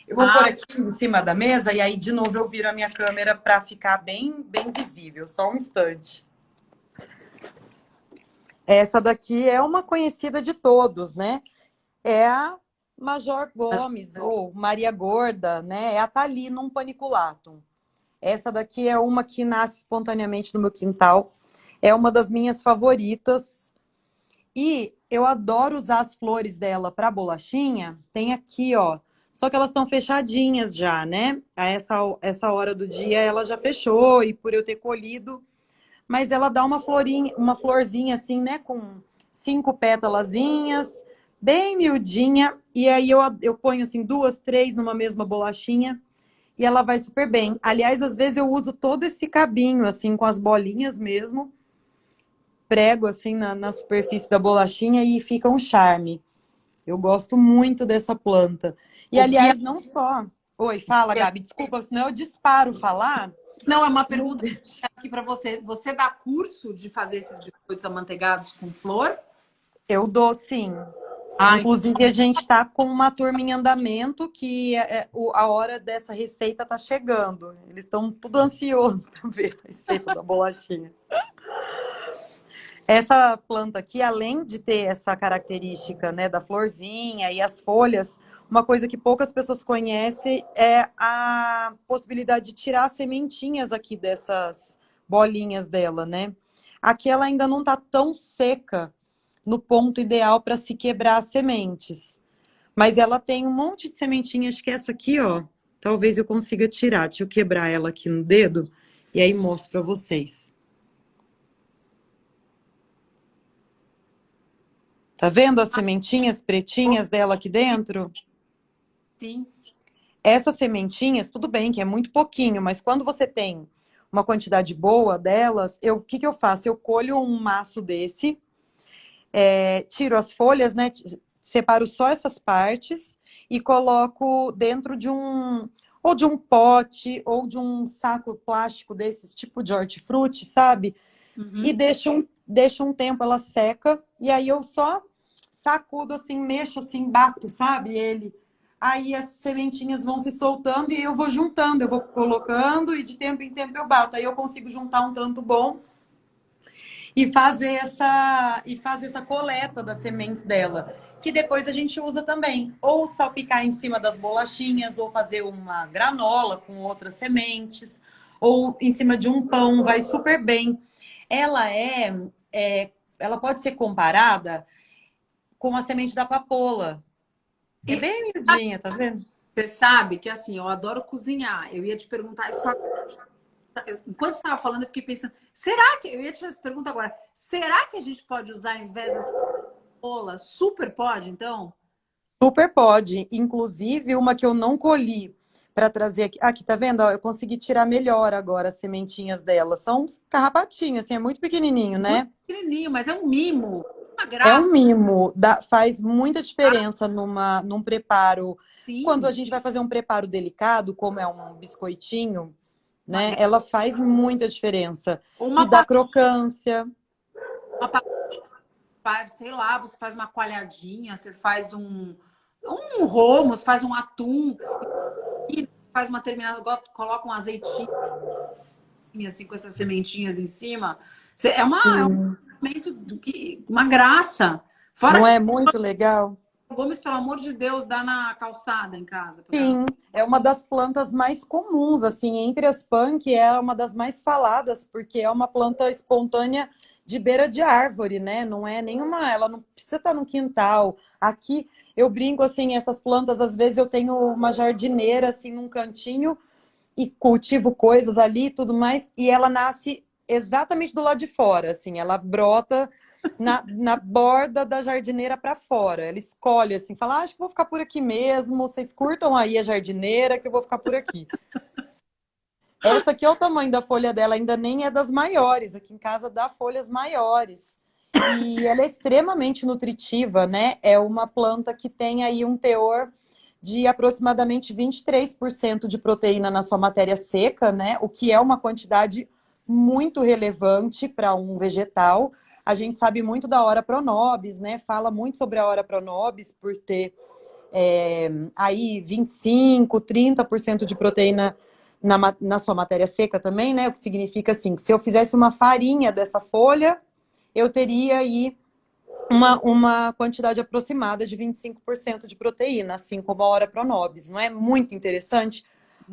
Eu vou pôr aqui em cima da mesa e aí de novo eu viro a minha câmera para ficar bem, bem visível. Só um instante. Essa daqui é uma conhecida de todos, né? É a Major Gomes ou Maria Gorda, né? É a Thalinum paniculatum. Essa daqui é uma que nasce espontaneamente no meu quintal. É uma das minhas favoritas. E eu adoro usar as flores dela para bolachinha. Tem aqui, ó. Só que elas estão fechadinhas já, né? A essa hora do dia ela já fechou e por eu ter colhido. Mas ela dá uma florzinha assim, né? Com 5 pétalazinhas, bem miudinha. E aí eu ponho assim 2, 3 numa mesma bolachinha. E ela vai super bem. Aliás, às vezes eu uso todo esse cabinho, assim, com as bolinhas mesmo. Prego, assim, na superfície da bolachinha e fica um charme. Eu gosto muito dessa planta. E, aliás, não só... Oi, fala, Gabi. Desculpa, senão eu disparo falar. Não, é uma pergunta aqui para você. Você dá curso de fazer esses biscoitos amanteigados com flor? Eu dou, sim. Inclusive, a gente está com uma turma em andamento que a hora dessa receita está chegando. Eles estão tudo ansiosos para ver a receita da bolachinha. Essa planta aqui, além de ter essa característica, né, da florzinha e as folhas, uma coisa que poucas pessoas conhecem é a possibilidade de tirar as sementinhas aqui dessas bolinhas dela, né? Aqui ela ainda não está tão seca no ponto ideal para se quebrar as sementes. Mas ela tem um monte de sementinhas, acho que essa aqui, ó, talvez eu consiga tirar. Deixa eu quebrar ela aqui no dedo e aí mostro para vocês. Tá vendo as sementinhas pretinhas dela aqui dentro? Sim. Essas sementinhas, tudo bem que é muito pouquinho, mas quando você tem uma quantidade boa delas, o que eu faço? Eu colho um maço desse, tiro as folhas, né? Separo só essas partes e coloco dentro de ou de um pote, ou de um saco plástico desses, tipo de hortifruti, sabe? Uhum. E deixo um tempo, ela seca, e aí eu só sacudo assim, mexo assim, bato, sabe? Ele aí as sementinhas vão se soltando e eu vou juntando, eu vou colocando e de tempo em tempo eu bato. Aí eu consigo juntar um tanto bom e fazer essa coleta das sementes dela, que depois a gente usa também, ou salpicar em cima das bolachinhas, ou fazer uma granola com outras sementes, ou em cima de um pão, vai super bem. Ela ela pode ser comparada com a semente da papola. É E bem miudinha, tá vendo? você sabe que assim, eu adoro cozinhar. Eu ia te perguntar isso agora. Enquanto você estava falando, eu fiquei pensando, será que. Eu ia te fazer essa pergunta agora. Será que a gente pode usar em vez dessa cebola? Super pode, então? Super pode. Inclusive, uma que eu não colhi para trazer aqui. Aqui, tá vendo? Ó, eu consegui tirar melhor agora as sementinhas dela. São uns carrapatinhos, assim, é muito pequenininho, Muito né? pequenininho, mas é um mimo. Uma É graça, um mimo. Faz muita diferença num preparo. Quando a sim. gente vai fazer um preparo delicado, como é um biscoitinho, Uma, né? Ela faz muita diferença. E uma, dá crocância. uma, sei lá, você faz uma coalhadinha, você faz um hummus, faz um atum, e faz uma terminada, coloca um azeitinho assim, com essas sementinhas em cima. É um Sim. momento uma graça. Fora Não que é muito legal? o Gomes, pelo amor de Deus, dá na calçada em casa. Sim, é uma das plantas mais comuns, assim, entre as punk é uma das mais faladas, porque é uma planta espontânea de beira de árvore, né? Não é nenhuma, ela não precisa estar no quintal. Aqui eu brinco assim, essas plantas, às vezes eu tenho uma jardineira assim num cantinho e cultivo coisas ali e tudo mais, e ela nasce exatamente do lado de fora, assim, ela brota na borda da jardineira para fora. Ela escolhe assim, fala, acho que vou ficar por aqui mesmo, vocês curtam aí a jardineira que eu vou ficar por aqui. Essa aqui é o tamanho da folha dela, ainda nem é das maiores, aqui em casa dá folhas maiores. E ela é extremamente nutritiva, né? É uma planta que tem aí um teor de aproximadamente 23% de proteína na sua matéria seca, né? O que é uma quantidade muito relevante para um vegetal. A gente sabe muito da Ora Pronobis, né? Fala muito sobre a Ora Pronobis por ter aí 25, 30% de proteína na sua matéria seca também, né? O que significa assim, que se eu fizesse uma farinha dessa folha, eu teria aí uma quantidade aproximada de 25% de proteína, assim como a Ora Pronobis. Não é muito interessante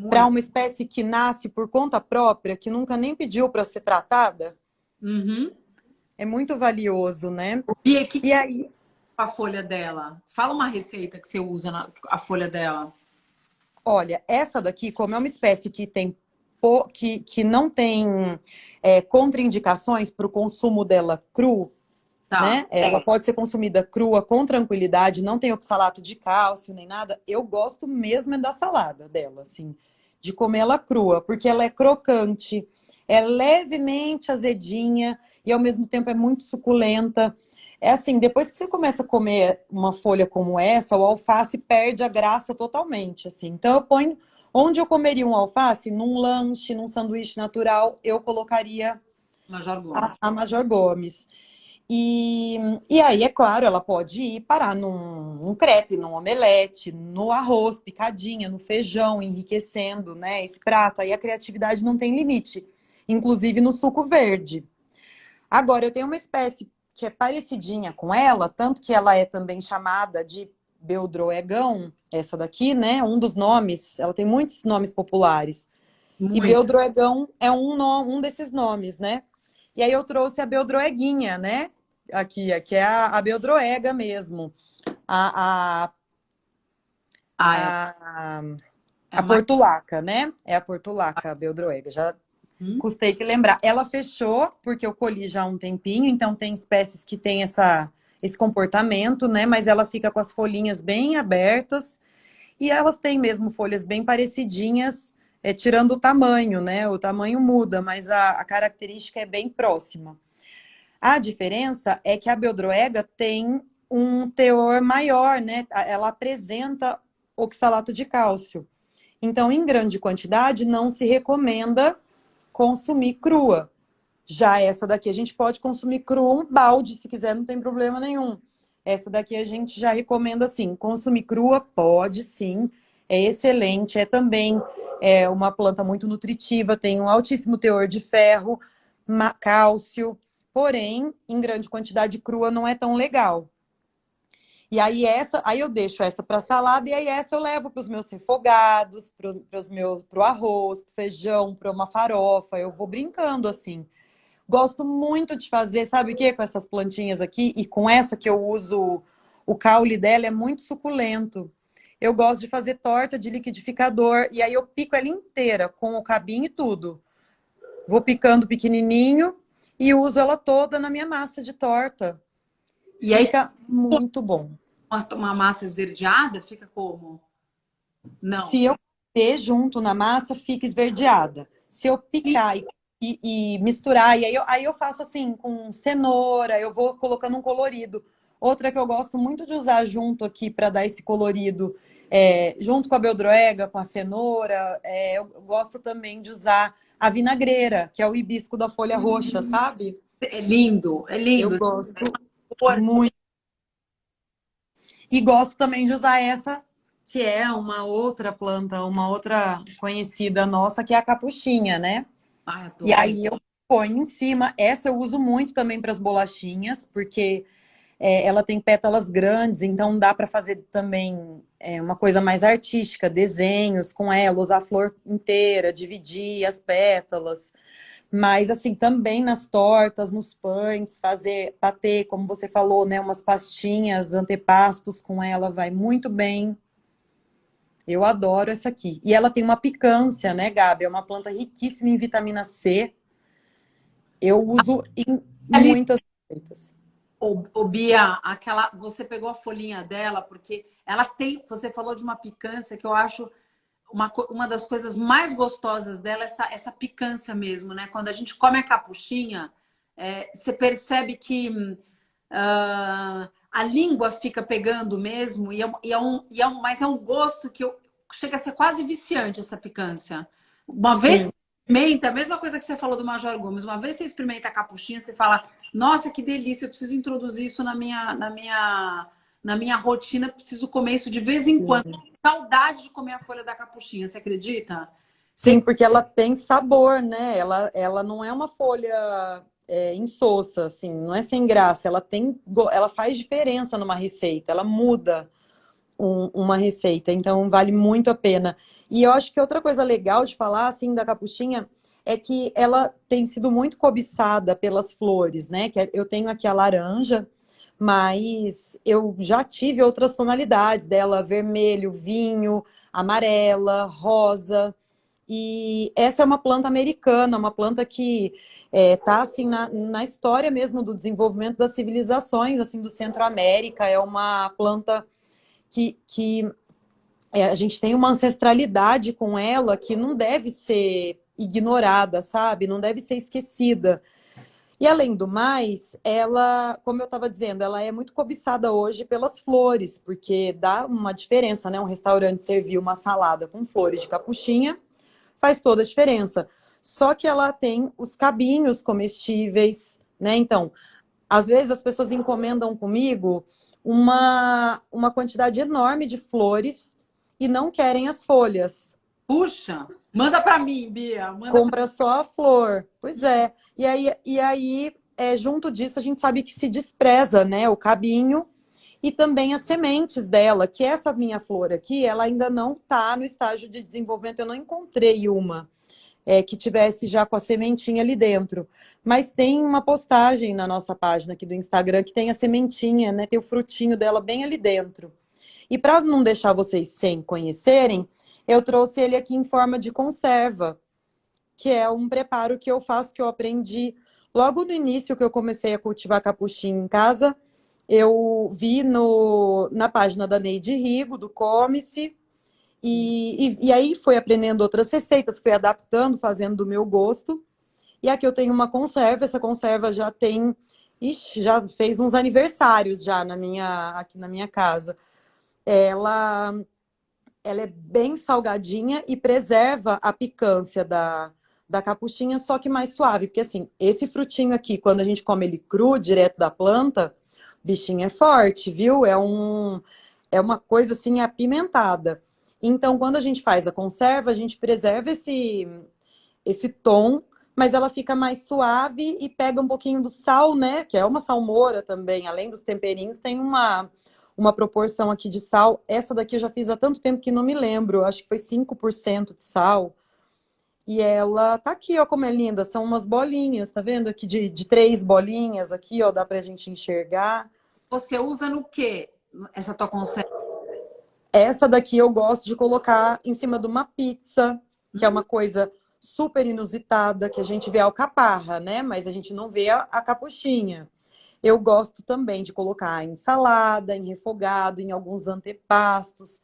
para Muito. uma espécie que nasce por conta própria, que nunca nem pediu para ser tratada? Uhum. É muito valioso, né? Bia, o que, E que aí, é a folha dela? Fala uma receita que você usa a folha dela. olha, essa daqui, como é uma espécie que tem que não tem contraindicações para o consumo dela cru, Tá. né? Ela pode ser consumida crua com tranquilidade, não tem oxalato de cálcio nem nada. Eu gosto mesmo é da salada dela, assim, de comer ela crua, porque ela é crocante, é levemente azedinha e ao mesmo tempo é muito suculenta. É assim, depois que você começa a comer uma folha como essa, o alface perde a graça totalmente, assim. Então eu ponho onde eu comeria um alface, num lanche, num sanduíche natural, eu colocaria Major a, Gomes. a Major Gomes. E aí, é claro, ela pode ir parar num crepe, num omelete, no arroz, picadinha, no feijão, enriquecendo, né, esse prato. Aí a criatividade não tem limite, inclusive no suco verde. Agora, eu tenho uma espécie que é parecidinha com ela, tanto que ela é também chamada de beldroegão, essa daqui, né, um dos nomes, ela tem muitos nomes populares. E Muito. beldroegão é um desses nomes, né? E aí eu trouxe a beldroeguinha, né? Aqui é a beldroega mesmo. A, a, Ah, a, é a uma. portulaca, né? É a portulaca, a beldroega. Já Hum? custei que lembrar. Ela fechou, porque eu colhi já há um tempinho, então tem espécies que têm esse comportamento, né? Mas ela fica com as folhinhas bem abertas e elas têm mesmo folhas bem parecidinhas, tirando o tamanho, né? O tamanho muda, mas a característica é bem próxima. A diferença é que a beldroega tem um teor maior, né? Ela apresenta oxalato de cálcio. Então, em grande quantidade, não se recomenda consumir crua. Já essa daqui a gente pode consumir crua um balde, se quiser, não tem problema nenhum. Essa daqui a gente já recomenda, assim, consumir crua, pode sim, é excelente, é também uma planta muito nutritiva, tem um altíssimo teor de ferro, cálcio, porém, em grande quantidade crua não é tão legal. E aí eu deixo essa para salada e aí essa eu levo para os meus refogados, para o arroz, para o feijão, para uma farofa. Eu vou brincando assim. Gosto muito de fazer, sabe o que? Com essas plantinhas aqui e com essa que eu uso, o caule dela é muito suculento. Eu gosto de fazer torta de liquidificador e aí eu pico ela inteira com o cabinho e tudo. Vou picando pequenininho e uso ela toda na minha massa de torta. E aí, Fica muito bom. uma massa esverdeada fica como? Não. Se eu ter junto na massa, fica esverdeada. Se eu picar e misturar, e aí eu faço assim, com cenoura, eu vou colocando um colorido. Outra que eu gosto muito de usar junto aqui para dar esse colorido, junto com a beldroega, com a cenoura, eu gosto também de usar a vinagreira, que é o hibisco da folha roxa, sabe? É lindo, é lindo. Eu gosto muito. E gosto também de usar essa, que é uma outra planta, uma outra conhecida nossa, que é a capuchinha, né? Ai, E aí eu ponho em cima. Essa eu uso muito também para as bolachinhas, porque ela tem pétalas grandes, então dá para fazer também uma coisa mais artística, desenhos com ela, usar a flor inteira, dividir as pétalas. Mas, assim, também nas tortas, nos pães, fazer patê, como você falou, né? Umas pastinhas, antepastos com ela, vai muito bem. Eu adoro essa aqui. E ela tem uma picância, né, Gabi? É uma planta riquíssima em vitamina C. Eu uso em muitas receitas. Ô, Bia, você pegou a folhinha dela, porque ela tem, você falou de uma picância que eu acho uma das coisas mais gostosas dela, essa picância mesmo, né? Quando a gente come a capuchinha, você percebe que a língua fica pegando mesmo, mas é um gosto que chega a ser quase viciante essa picância. Uma vez Sim. experimenta, a mesma coisa que você falou do Major Gomes, uma vez você experimenta a capuchinha, você fala, nossa, que delícia, eu preciso introduzir isso na minha rotina, preciso comer isso de vez em quando. Saudade de comer a folha da capuchinha, você acredita? Sim, porque ela tem sabor, né? Ela não é uma folha insossa, assim, não é sem graça. Ela faz diferença numa receita, ela muda uma receita, então vale muito a pena. E eu acho que outra coisa legal de falar, assim, da capuchinha é que ela tem sido muito cobiçada pelas flores, né? Eu tenho aqui a laranja, mas eu já tive outras tonalidades dela, vermelho, vinho, amarela, rosa. E essa é uma planta americana, uma planta que está assim na história mesmo do desenvolvimento das civilizações assim do Centro-América. É uma planta que a gente tem uma ancestralidade com ela que não deve ser ignorada, sabe? Não deve ser esquecida. E além do mais, ela, como eu estava dizendo, ela é muito cobiçada hoje pelas flores, porque dá uma diferença, né? Um restaurante servir uma salada com flores de capuchinha faz toda a diferença. Só que ela tem os cabinhos comestíveis, né? Então, às vezes as pessoas encomendam comigo uma quantidade enorme de flores e não querem as folhas. Puxa, manda para mim, Bia. Compra só a flor. Pois é. E aí junto disso, a gente sabe que se despreza, né? O cabinho e também as sementes dela, que essa minha flor aqui, ela ainda não está no estágio de desenvolvimento. Eu não encontrei uma que tivesse já com a sementinha ali dentro. Mas tem uma postagem na nossa página aqui do Instagram que tem a sementinha, né? Tem o frutinho dela bem ali dentro. E para não deixar vocês sem conhecerem, eu trouxe ele aqui em forma de conserva, que é um preparo que eu faço, que eu aprendi logo no início que eu comecei a cultivar capuchinho em casa. Eu vi na página da Neide Rigo, do Come-se, e aí fui aprendendo outras receitas, fui adaptando, fazendo do meu gosto. E aqui eu tenho uma conserva, essa conserva já tem, já fez uns aniversários já aqui na minha casa. Ela é bem salgadinha e preserva a picância da capuchinha, só que mais suave. Porque assim, esse frutinho aqui, quando a gente come ele cru, direto da planta, Bichinho é forte, viu? É uma coisa assim apimentada. Então, quando a gente faz a conserva, a gente preserva esse tom, mas ela fica mais suave e pega um pouquinho do sal, né? Que é uma salmoura também. Além dos temperinhos, tem uma proporção aqui de sal. Essa daqui eu já fiz há tanto tempo que não me lembro. Acho que foi 5% de sal. E ela tá aqui, ó, como é linda. São umas bolinhas, tá vendo? Aqui de 3 bolinhas aqui, ó, dá pra gente enxergar. Você usa no quê? Essa tua conserva? Essa daqui eu gosto de colocar em cima de uma pizza, que é uma coisa super inusitada, que a gente vê a alcaparra, né? Mas a gente não vê a capuchinha. Eu gosto também de colocar em salada, em refogado, em alguns antepastos,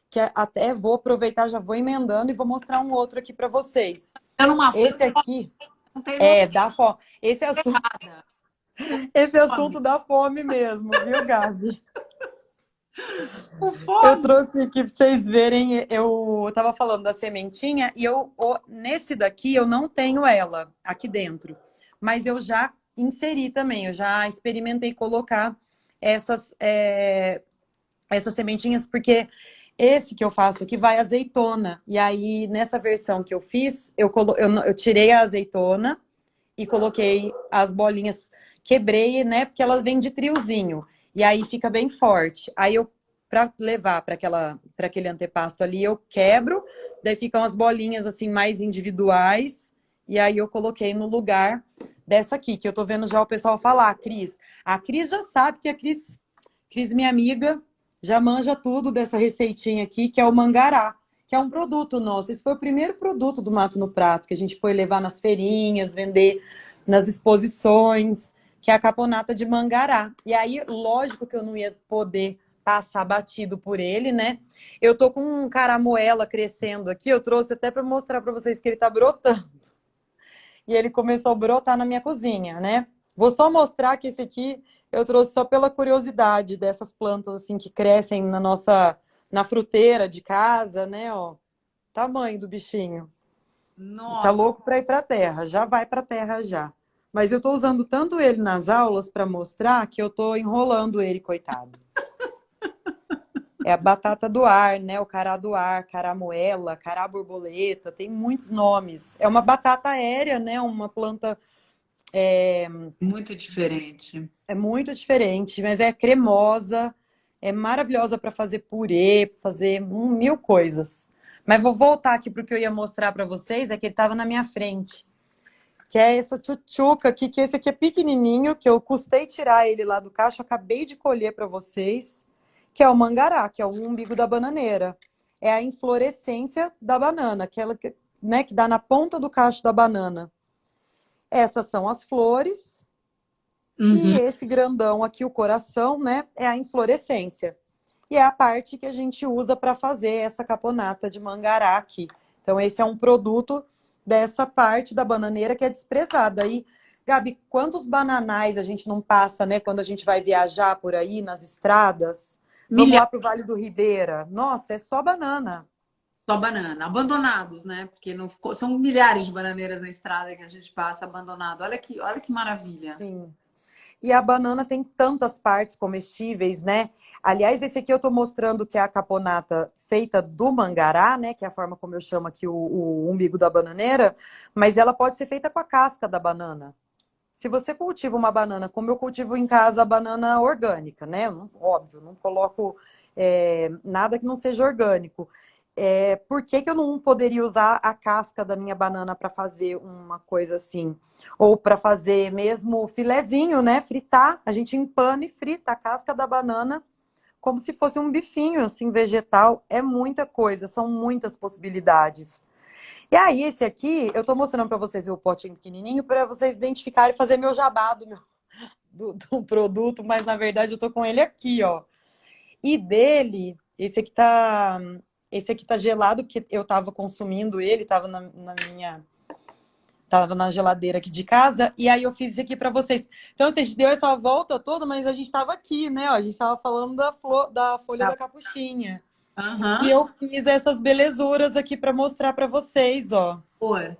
que até vou aproveitar, já vou emendando e vou mostrar um outro aqui para vocês. Dando uma Esse aqui não tem noção dá fome. errada. Esse assunto dá fome mesmo, viu, Gabi? Com Eu fome. trouxe aqui para vocês verem, eu estava falando da sementinha e nesse daqui eu não tenho ela aqui dentro, mas eu já inseri também, eu já experimentei colocar essas sementinhas, porque esse que eu faço aqui vai azeitona, e aí nessa versão que eu fiz, eu tirei a azeitona e coloquei as bolinhas, quebrei, né, porque elas vêm de triozinho, e aí fica bem forte. Aí eu para levar para aquele antepasto ali, eu quebro, daí ficam as bolinhas assim mais individuais, e aí eu coloquei no lugar dessa aqui, que eu tô vendo já o pessoal falar, Cris. A Cris já sabe que a Cris, minha amiga, já manja tudo dessa receitinha aqui, que é o mangará, que é um produto nosso. Esse foi o primeiro produto do Mato no Prato, que a gente foi levar nas feirinhas, vender nas exposições, que é a caponata de mangará. E aí, lógico que eu não ia poder passar batido por ele, né? Eu tô com um caramoela crescendo aqui, eu trouxe até para mostrar para vocês que ele tá brotando. E ele começou a brotar na minha cozinha, né? Vou só mostrar que esse aqui eu trouxe só pela curiosidade dessas plantas assim que crescem na fruteira de casa, né, ó. Tamanho do bichinho. Tá Nossa. louco para ir para a terra, já vai para a terra já. Mas eu tô usando tanto ele nas aulas para mostrar que eu tô enrolando ele, coitado. É a batata do ar, né? O cará do ar, caramoela, cará borboleta, tem muitos nomes. É uma batata aérea, né? Uma planta Muito diferente. é muito diferente, mas é cremosa, é maravilhosa para fazer purê, pra fazer mil coisas. Mas vou voltar aqui para o que eu ia mostrar para vocês, é que ele estava na minha frente. Que é essa tchutchuca aqui, que esse aqui é pequenininho, que eu custei tirar ele lá do cacho, acabei de colher para vocês, que é o mangará, que é o umbigo da bananeira. É a inflorescência da banana, aquela que, né, que dá na ponta do cacho da banana. Essas são as flores, e Uhum. esse grandão aqui, o coração, né, é a inflorescência. E é a parte que a gente usa para fazer essa caponata de mangará aqui. Então, esse é um produto dessa parte da bananeira que é desprezada. E, Gabi, quantos bananais a gente não passa, né, quando a gente vai viajar por aí nas estradas? Vamos lá para o Vale do Ribeira. Nossa, é só banana. Só banana. Abandonados, né? Porque não ficou... São milhares de bananeiras na estrada que a gente passa abandonado. Olha que maravilha. Sim. E a banana tem tantas partes comestíveis, né? Aliás, esse aqui eu estou mostrando que é a caponata feita do mangará, né? Que é a forma como eu chamo aqui o umbigo da bananeira, mas ela pode ser feita com a casca da banana. Se você cultiva uma banana, como eu cultivo em casa a banana orgânica, né? Óbvio, não coloco nada que não seja orgânico. Por que eu não poderia usar a casca da minha banana para fazer uma coisa assim? Ou para fazer mesmo filezinho, né? Fritar, a gente empana e frita a casca da banana como se fosse um bifinho, assim, vegetal. É muita coisa, são muitas possibilidades. E aí, esse aqui, eu tô mostrando para vocês o potinho pequenininho para vocês identificarem e fazer meu jabá do produto, mas na verdade eu tô com ele aqui, ó. E dele, esse aqui tá gelado, porque eu tava consumindo ele, tava tava na geladeira aqui de casa, e aí eu fiz isso aqui para vocês. Então, assim, a gente deu essa volta toda, mas a gente tava aqui, né? Ó, a gente tava falando da folha da capuchinha. E Aham. eu fiz essas belezuras aqui para mostrar para vocês, ó. Amor.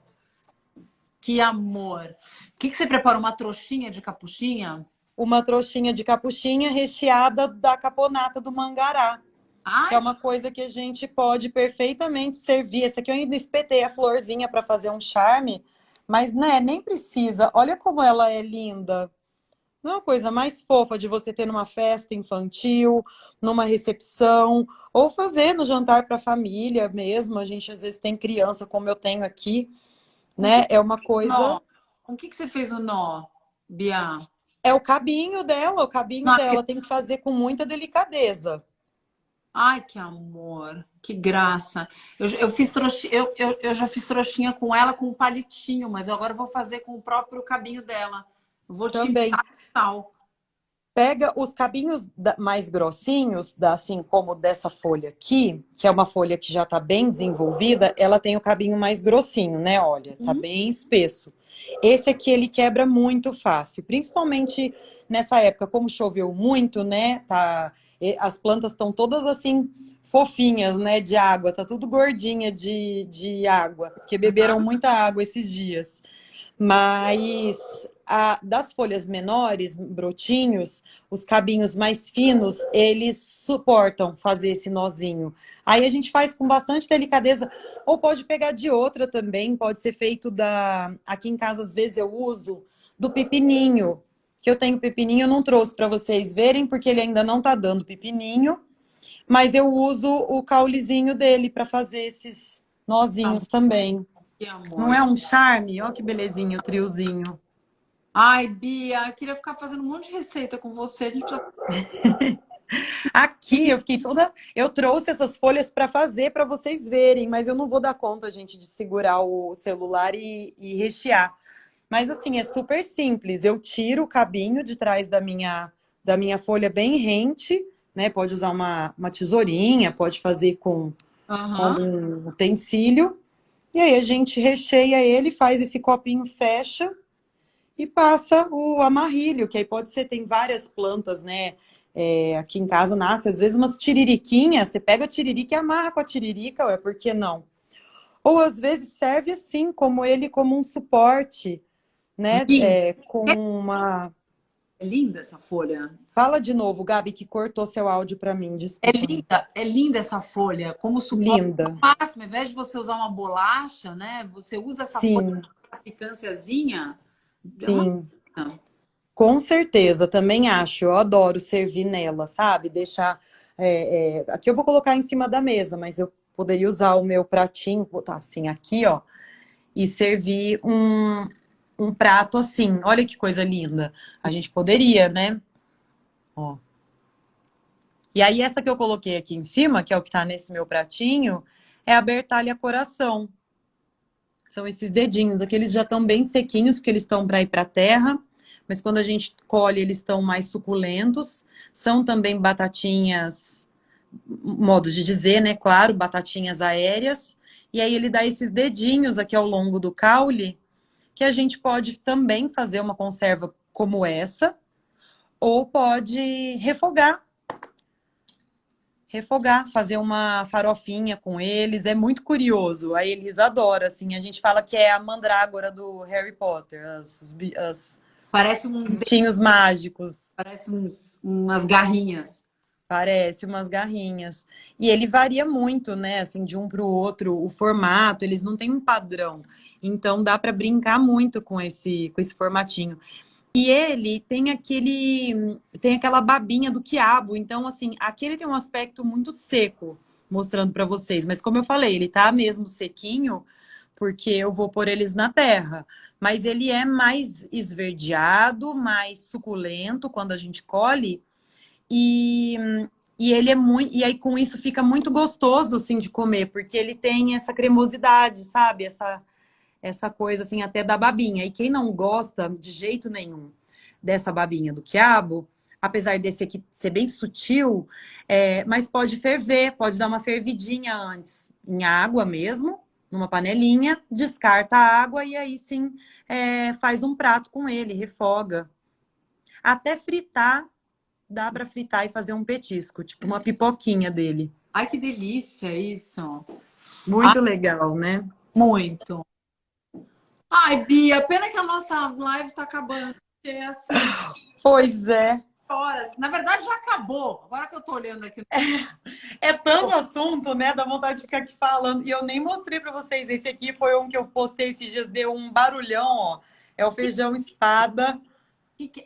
Que amor. O que você prepara? Uma trouxinha de capuchinha? uma trouxinha de capuchinha recheada da caponata do Mangará, que é Ai, uma coisa que a gente pode perfeitamente servir. Essa aqui eu ainda espetei a florzinha para fazer um charme, mas né, nem precisa. Olha como ela é linda. Não é uma coisa mais fofa de você ter numa festa infantil, numa recepção, ou fazer no jantar para a família mesmo. A gente às vezes tem criança, como eu tenho aqui, com que né? É uma coisa. nó? Com que você fez o nó, Bia? É o cabinho dela, o cabinho Não dela. Tem que fazer com muita delicadeza. Ai, que amor, que graça. Eu fiz eu já fiz trouxinha com ela com um palitinho, mas agora eu vou fazer com o próprio cabinho dela. Eu vou te Também. imitar tal. Pega os cabinhos mais grossinhos, assim como dessa folha aqui, que é uma folha que já está bem desenvolvida, ela tem o cabinho mais grossinho, né? Olha, tá bem espesso. Esse aqui ele quebra muito fácil, principalmente nessa época, como choveu muito, né? As plantas estão todas assim fofinhas, né? De água, tá tudo gordinha de água, porque beberam muita água esses dias. Mas das folhas menores, brotinhos, os cabinhos mais finos, eles suportam fazer esse nozinho. Aí a gente faz com bastante delicadeza, ou pode pegar de outra também, pode ser feito aqui em casa às vezes eu uso do pepininho, que eu tenho pepininho, eu não trouxe para vocês verem, porque ele ainda não tá dando pepininho, mas eu uso o caulezinho dele para fazer esses nozinhos também. Que Não amor. é um charme? Olha que belezinha o triozinho. Ai, Bia, eu queria ficar fazendo um monte de receita com você. A gente precisa... Aqui eu fiquei toda. Eu trouxe essas folhas para fazer para vocês verem, mas eu não vou dar conta, gente, de segurar o celular e rechear. Mas assim, é super simples. Eu tiro o cabinho de trás da minha folha bem rente, né? Pode usar uma tesourinha, pode fazer com Aham. um utensílio. E aí a gente recheia ele, faz esse copinho, fecha e passa o amarrilho, que aí pode ser, tem várias plantas, né? Aqui em casa nasce, às vezes, umas tiririquinhas, você pega a tiririca e amarra com a tiririca, ué, por que não? Ou às vezes serve assim, como um suporte, né? Linda. Com uma. É linda essa folha. Fala de novo, Gabi, que cortou seu áudio para mim, desculpa. É linda essa folha. Como suporte Linda. máximo, ao invés de você usar uma bolacha, né? Você usa essa folha Sim, com picânciazinha. É uma sim. coisa. Com certeza, também acho. Eu adoro servir nela, sabe? Deixar. Aqui eu vou colocar em cima da mesa, mas eu poderia usar o meu pratinho, botar assim aqui, ó, e servir um prato assim. Olha que coisa linda. A gente poderia, né? Ó. E aí, essa que eu coloquei aqui em cima, que é o que tá nesse meu pratinho, é a Bertalha Coração. São esses dedinhos. Aqui eles já estão bem sequinhos, porque eles estão para ir para a terra. Mas quando a gente colhe, eles estão mais suculentos. São também batatinhas, modo de dizer, né? Claro, batatinhas aéreas. E aí ele dá esses dedinhos aqui ao longo do caule, que a gente pode também fazer uma conserva como essa, ou pode refogar, fazer uma farofinha com eles, é muito curioso. Aí eles adoram, assim, a gente fala que é a mandrágora do Harry Potter, os Parece uns, bichinhos mágicos, parece umas garrinhas. parece umas garrinhas. E ele varia muito, né, assim, de um para o outro, o formato, eles não têm um padrão. Então dá para brincar muito com esse formatinho. E ele tem aquela babinha do quiabo. Então, assim, aqui ele tem um aspecto muito seco, mostrando para vocês. Mas como eu falei, ele tá mesmo sequinho, porque eu vou pôr eles na terra. Mas ele é mais esverdeado, mais suculento quando a gente colhe. E, e ele é muito. E aí, com isso, fica muito gostoso, assim, de comer, porque ele tem essa cremosidade, sabe? Essa coisa assim até da babinha. E quem não gosta de jeito nenhum dessa babinha do quiabo, apesar desse aqui ser bem sutil, mas pode ferver, pode dar uma fervidinha antes, em água mesmo, numa panelinha, descarta a água e aí sim faz um prato com ele, refoga. Até fritar, dá para fritar e fazer um petisco, tipo uma pipoquinha dele. Ai, que delícia isso. Muito legal, né? Muito. Ai, Bia, pena que a nossa live tá acabando. É assim, Pois é. horas. Na verdade, já acabou. Agora que eu tô olhando aqui. É tanto assunto, né? Dá vontade de ficar aqui falando. E eu nem mostrei para vocês. Esse aqui foi um que eu postei esses dias, deu um barulhão, ó. É o feijão espada.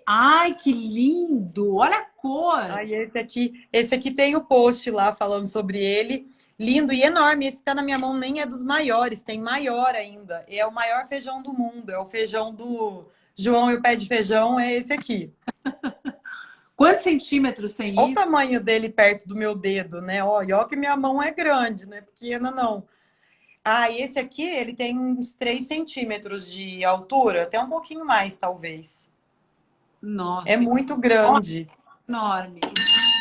Ai, que lindo! Olha a cor! Aí esse aqui tem o post lá falando sobre ele. Lindo e enorme. Esse que tá na minha mão nem é dos maiores, tem maior ainda. É o maior feijão do mundo. É o feijão do João e o pé de feijão, é esse aqui. Quantos centímetros Olha tem o isso? tamanho dele perto do meu dedo, né? Ó, e ó que minha mão é grande, não é pequena, não. Ah, e esse aqui, ele tem uns 3 centímetros de altura, até um pouquinho mais, talvez. É Nossa, muito grande. enorme.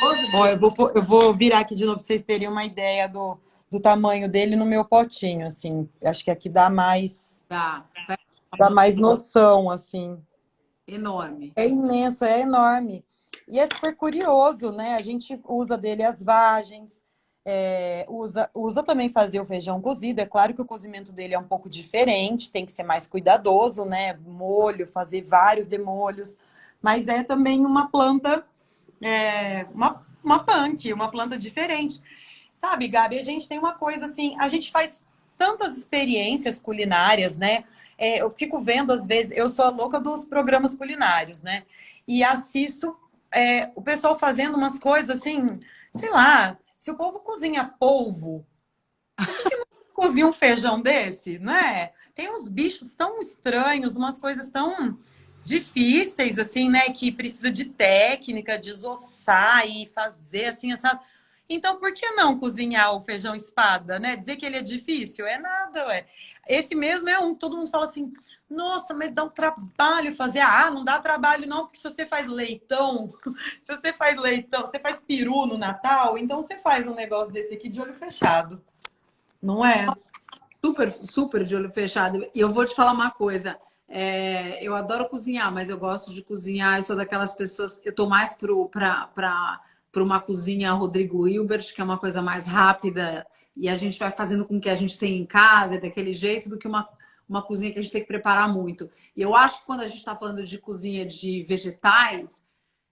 Gostoso Ó, de eu vou virar aqui de novo para vocês terem uma ideia do tamanho dele no meu potinho, assim. Acho que aqui olhar. dá mais noção, assim. Enorme. É imenso, é enorme. E é super curioso, né? A gente usa dele as vagens, usa também fazer o feijão cozido. É claro que o cozimento dele é um pouco diferente, tem que ser mais cuidadoso, né? Molho, fazer vários demolhos. Mas é também uma planta, uma punk, uma planta diferente. Sabe, Gabi, a gente tem uma coisa assim, a gente faz tantas experiências culinárias, né? Eu fico vendo, às vezes, eu sou a louca dos programas culinários, né? E assisto o pessoal fazendo umas coisas assim, sei lá, se o povo cozinha polvo, cozinha um feijão desse, né? Tem uns bichos tão estranhos, umas coisas tão difíceis, assim, né? Que precisa de técnica, de desossar e fazer assim, essa. Então, por que não cozinhar o feijão espada, né? Dizer que ele é difícil? É nada, ué. Esse mesmo é um, todo mundo fala assim, nossa, mas dá um trabalho fazer. Ah, não dá trabalho não, porque se você faz leitão, se você faz leitão, você faz peru no Natal, então você faz um negócio desse aqui de olho fechado. Não é? Super, super de olho fechado. E eu vou te falar uma coisa. Eu adoro cozinhar, mas eu gosto de cozinhar. Eu sou daquelas pessoas. Eu tô mais para uma cozinha Rodrigo Hilbert, que é uma coisa mais rápida, e a gente vai fazendo com o que a gente tem em casa, daquele jeito, do que uma cozinha que a gente tem que preparar muito. E eu acho que quando a gente está falando de cozinha de vegetais,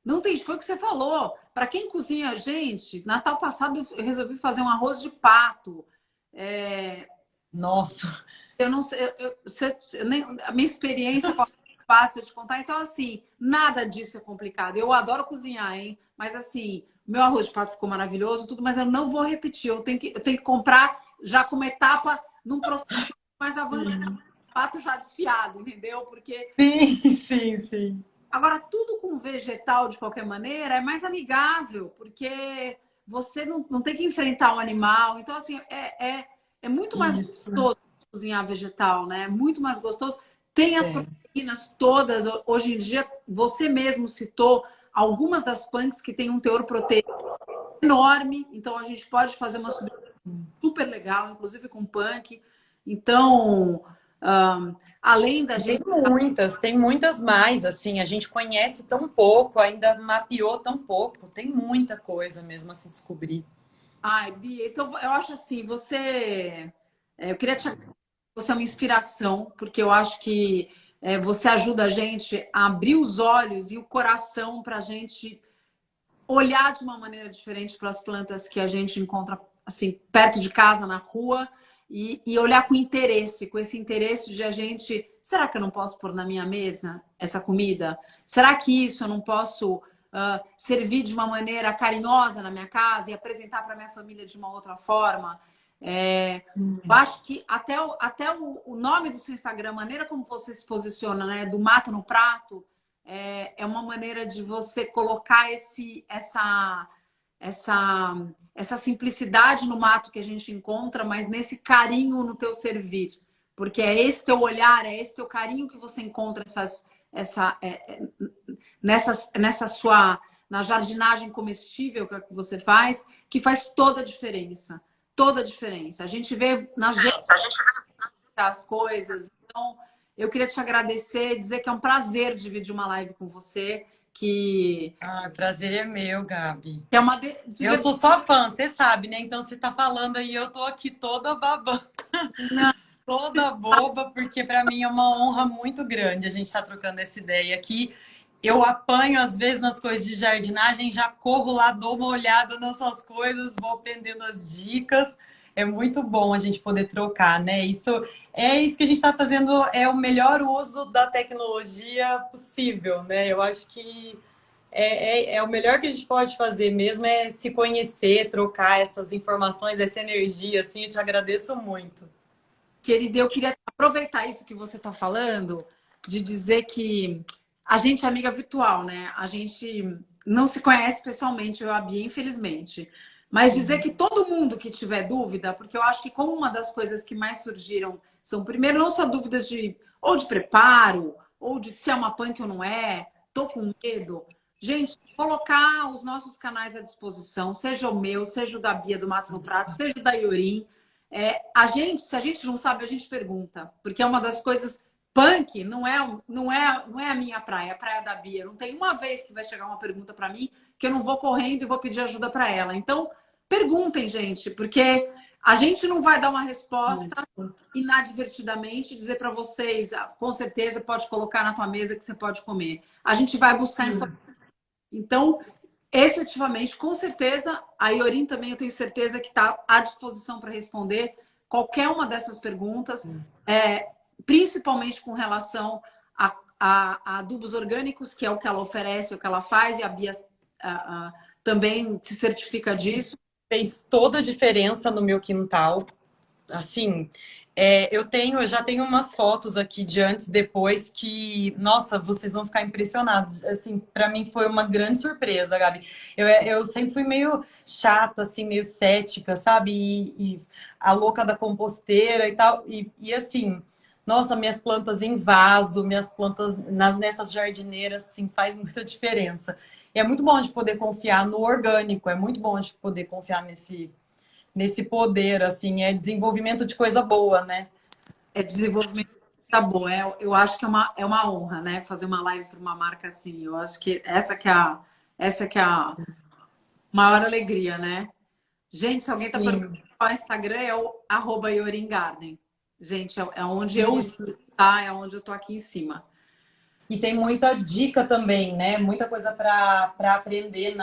não tem, foi o que você falou. Para quem cozinha, gente, Natal passado eu resolvi fazer um arroz de pato. É, Nossa. eu não sei, a minha experiência com a fácil de contar. Então, assim, nada disso é complicado. Eu adoro cozinhar, hein? Mas, assim, meu arroz de pato ficou maravilhoso, tudo, mas eu não vou repetir. Eu tenho que comprar já como etapa num processo mais avançado, pato já desfiado, entendeu? Porque Sim, sim, sim. agora tudo com vegetal, de qualquer maneira, é mais amigável, porque você não tem que enfrentar o animal. Então, assim, é muito mais Isso. gostoso cozinhar vegetal, né? Muito mais gostoso. Tem as É. proteínas todas. Hoje em dia, você mesmo citou algumas das punks que têm um teor proteico enorme. Então, a gente pode fazer uma sobremesa super legal, inclusive com punk. Então, além da gente. Tem muitas mais, assim, a gente conhece tão pouco, ainda mapeou tão pouco, tem muita coisa mesmo a se descobrir. Ai, Bia, então eu acho assim, eu queria te agradecer, você é uma inspiração, porque eu acho que você ajuda a gente a abrir os olhos e o coração para a gente olhar de uma maneira diferente para as plantas que a gente encontra assim perto de casa, na rua, e olhar com interesse, com esse interesse de a gente, será que eu não posso pôr na minha mesa essa comida? Será que isso eu não posso servir de uma maneira carinhosa na minha casa e apresentar para minha família de uma outra forma? Eu acho que até o nome do seu Instagram, a maneira como você se posiciona, né, do mato no prato, é uma maneira de você colocar essa simplicidade no mato que a gente encontra, mas nesse carinho no teu servir. Porque é esse teu olhar, é esse teu carinho que você encontra nessa sua na jardinagem comestível que você faz, que faz toda a diferença. Toda a diferença. A gente vê na gente as coisas. Então, eu queria te agradecer, dizer que é um prazer dividir uma live com você, que Ah, o prazer é meu, Gabi. é uma Eu sou só fã, você sabe, né? Então você tá falando aí, eu tô aqui toda babando. toda boba, porque para mim é uma honra muito grande a gente estar trocando essa ideia aqui. Eu apanho, às vezes, nas coisas de jardinagem, já corro lá, dou uma olhada nas suas coisas, vou aprendendo as dicas. É muito bom a gente poder trocar, né? Isso que a gente está fazendo, é o melhor uso da tecnologia possível, né? Eu acho que é o melhor que a gente pode fazer mesmo, é se conhecer, trocar essas informações, essa energia, assim, eu te agradeço muito. Querida, eu queria aproveitar isso que você está falando, de dizer que a gente é amiga virtual, né? A gente não se conhece pessoalmente, eu e a Bia, infelizmente. Mas dizer que todo mundo que tiver dúvida, porque eu acho que como uma das coisas que mais surgiram são, primeiro, não só dúvidas de ou de preparo, ou de se é uma punk ou não é, tô com medo. Gente, colocar os nossos canais à disposição, seja o meu, seja o da Bia do Mato no Prato, seja o da Iorim. Se a gente não sabe, a gente pergunta. Porque é uma das coisas. Punk não é a minha praia, é a praia da Bia. Não tem uma vez que vai chegar uma pergunta para mim que eu não vou correndo e vou pedir ajuda para ela. Então, perguntem, gente, porque a gente não vai dar uma resposta inadvertidamente, dizer para vocês, com certeza pode colocar na tua mesa que você pode comer. A gente vai buscar informação. Então, efetivamente, com certeza, a Iorim também eu tenho certeza que está à disposição para responder qualquer uma dessas perguntas, principalmente com relação a adubos orgânicos, que é o que ela oferece, o que ela faz, e a Bia também se certifica disso. Fez toda a diferença no meu quintal. Assim, eu já tenho umas fotos aqui de antes e depois que, nossa, vocês vão ficar impressionados. Assim, para mim foi uma grande surpresa, Gabi. Eu sempre fui meio chata, assim, meio cética, sabe? E a louca da composteira e tal. E assim, nossa, minhas plantas em vaso, minhas plantas nessas jardineiras, assim, faz muita diferença. E é muito bom de poder confiar no orgânico, é muito bom de poder confiar nesse poder, assim, é desenvolvimento de coisa boa, né? É desenvolvimento tá bom. Eu acho que é uma honra, né? Fazer uma live para uma marca assim. Eu acho que essa que é a maior alegria, né? Gente, se alguém tá perguntando qual é o Instagram, é o @ioringarden. Gente, é onde eu Isso. tá, é onde eu tô aqui em cima. E tem muita dica também, né? Muita coisa para aprender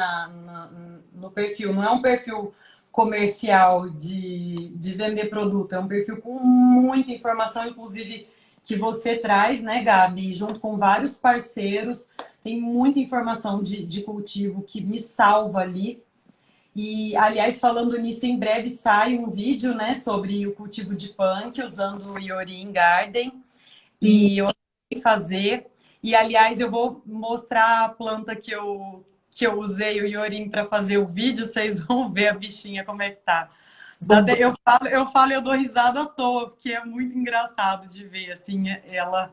no perfil. Não é um perfil comercial de vender produto, é um perfil com muita informação, inclusive que você traz, né, Gabi? Junto com vários parceiros, tem muita informação de cultivo que me salva ali. E, aliás, falando nisso, em breve sai um vídeo, né, sobre o cultivo de punk usando o Iorim Garden. E eu vou fazer. E, aliás, eu vou mostrar a planta que eu usei o Iorim para fazer o vídeo. Vocês vão ver a bichinha como é que tá. Eu falo e eu dou risada à toa, porque é muito engraçado de ver, assim, ela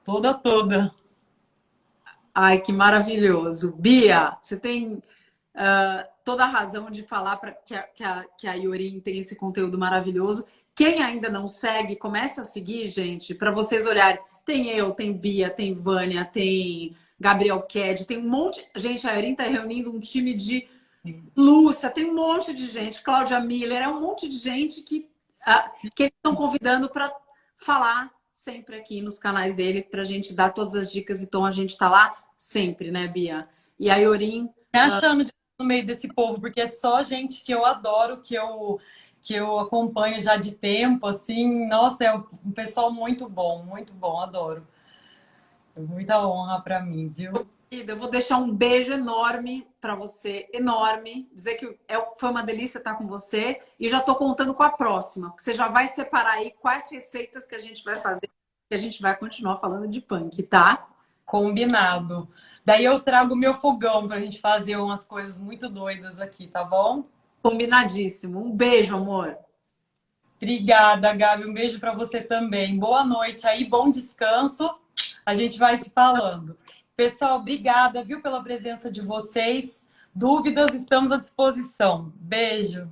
toda. Ai, que maravilhoso. Bia, você tem toda a razão de falar que a Iorim tem esse conteúdo maravilhoso. Quem ainda não segue, começa a seguir, gente, para vocês olharem. Tem eu, tem Bia, tem Vânia, tem Gabriel Ked, tem um monte. Gente, a Iorim está reunindo um time de Lúcia, tem um monte de gente, Cláudia Miller, é um monte de gente que eles estão convidando para falar sempre aqui nos canais dele, para a gente dar todas as dicas. Então a gente está lá sempre, né, Bia? E a Iorim. Me achando no meio desse povo, porque é só gente que eu adoro, que eu acompanho já de tempo, assim. Nossa, é um pessoal muito bom, adoro. É muita honra para mim, viu? Eu vou deixar um beijo enorme para você, enorme. Dizer que foi uma delícia estar com você. E já estou contando com a próxima, porque você já vai separar aí quais receitas que a gente vai fazer, que a gente vai continuar falando de punk, tá? Combinado. Daí eu trago meu fogão para a gente fazer umas coisas muito doidas aqui, tá bom? Combinadíssimo. Um beijo, amor. Obrigada, Gabi. Um beijo para você também. Boa noite aí, bom descanso. A gente vai se falando. Pessoal, obrigada, viu, pela presença de vocês. Dúvidas, estamos à disposição. Beijo.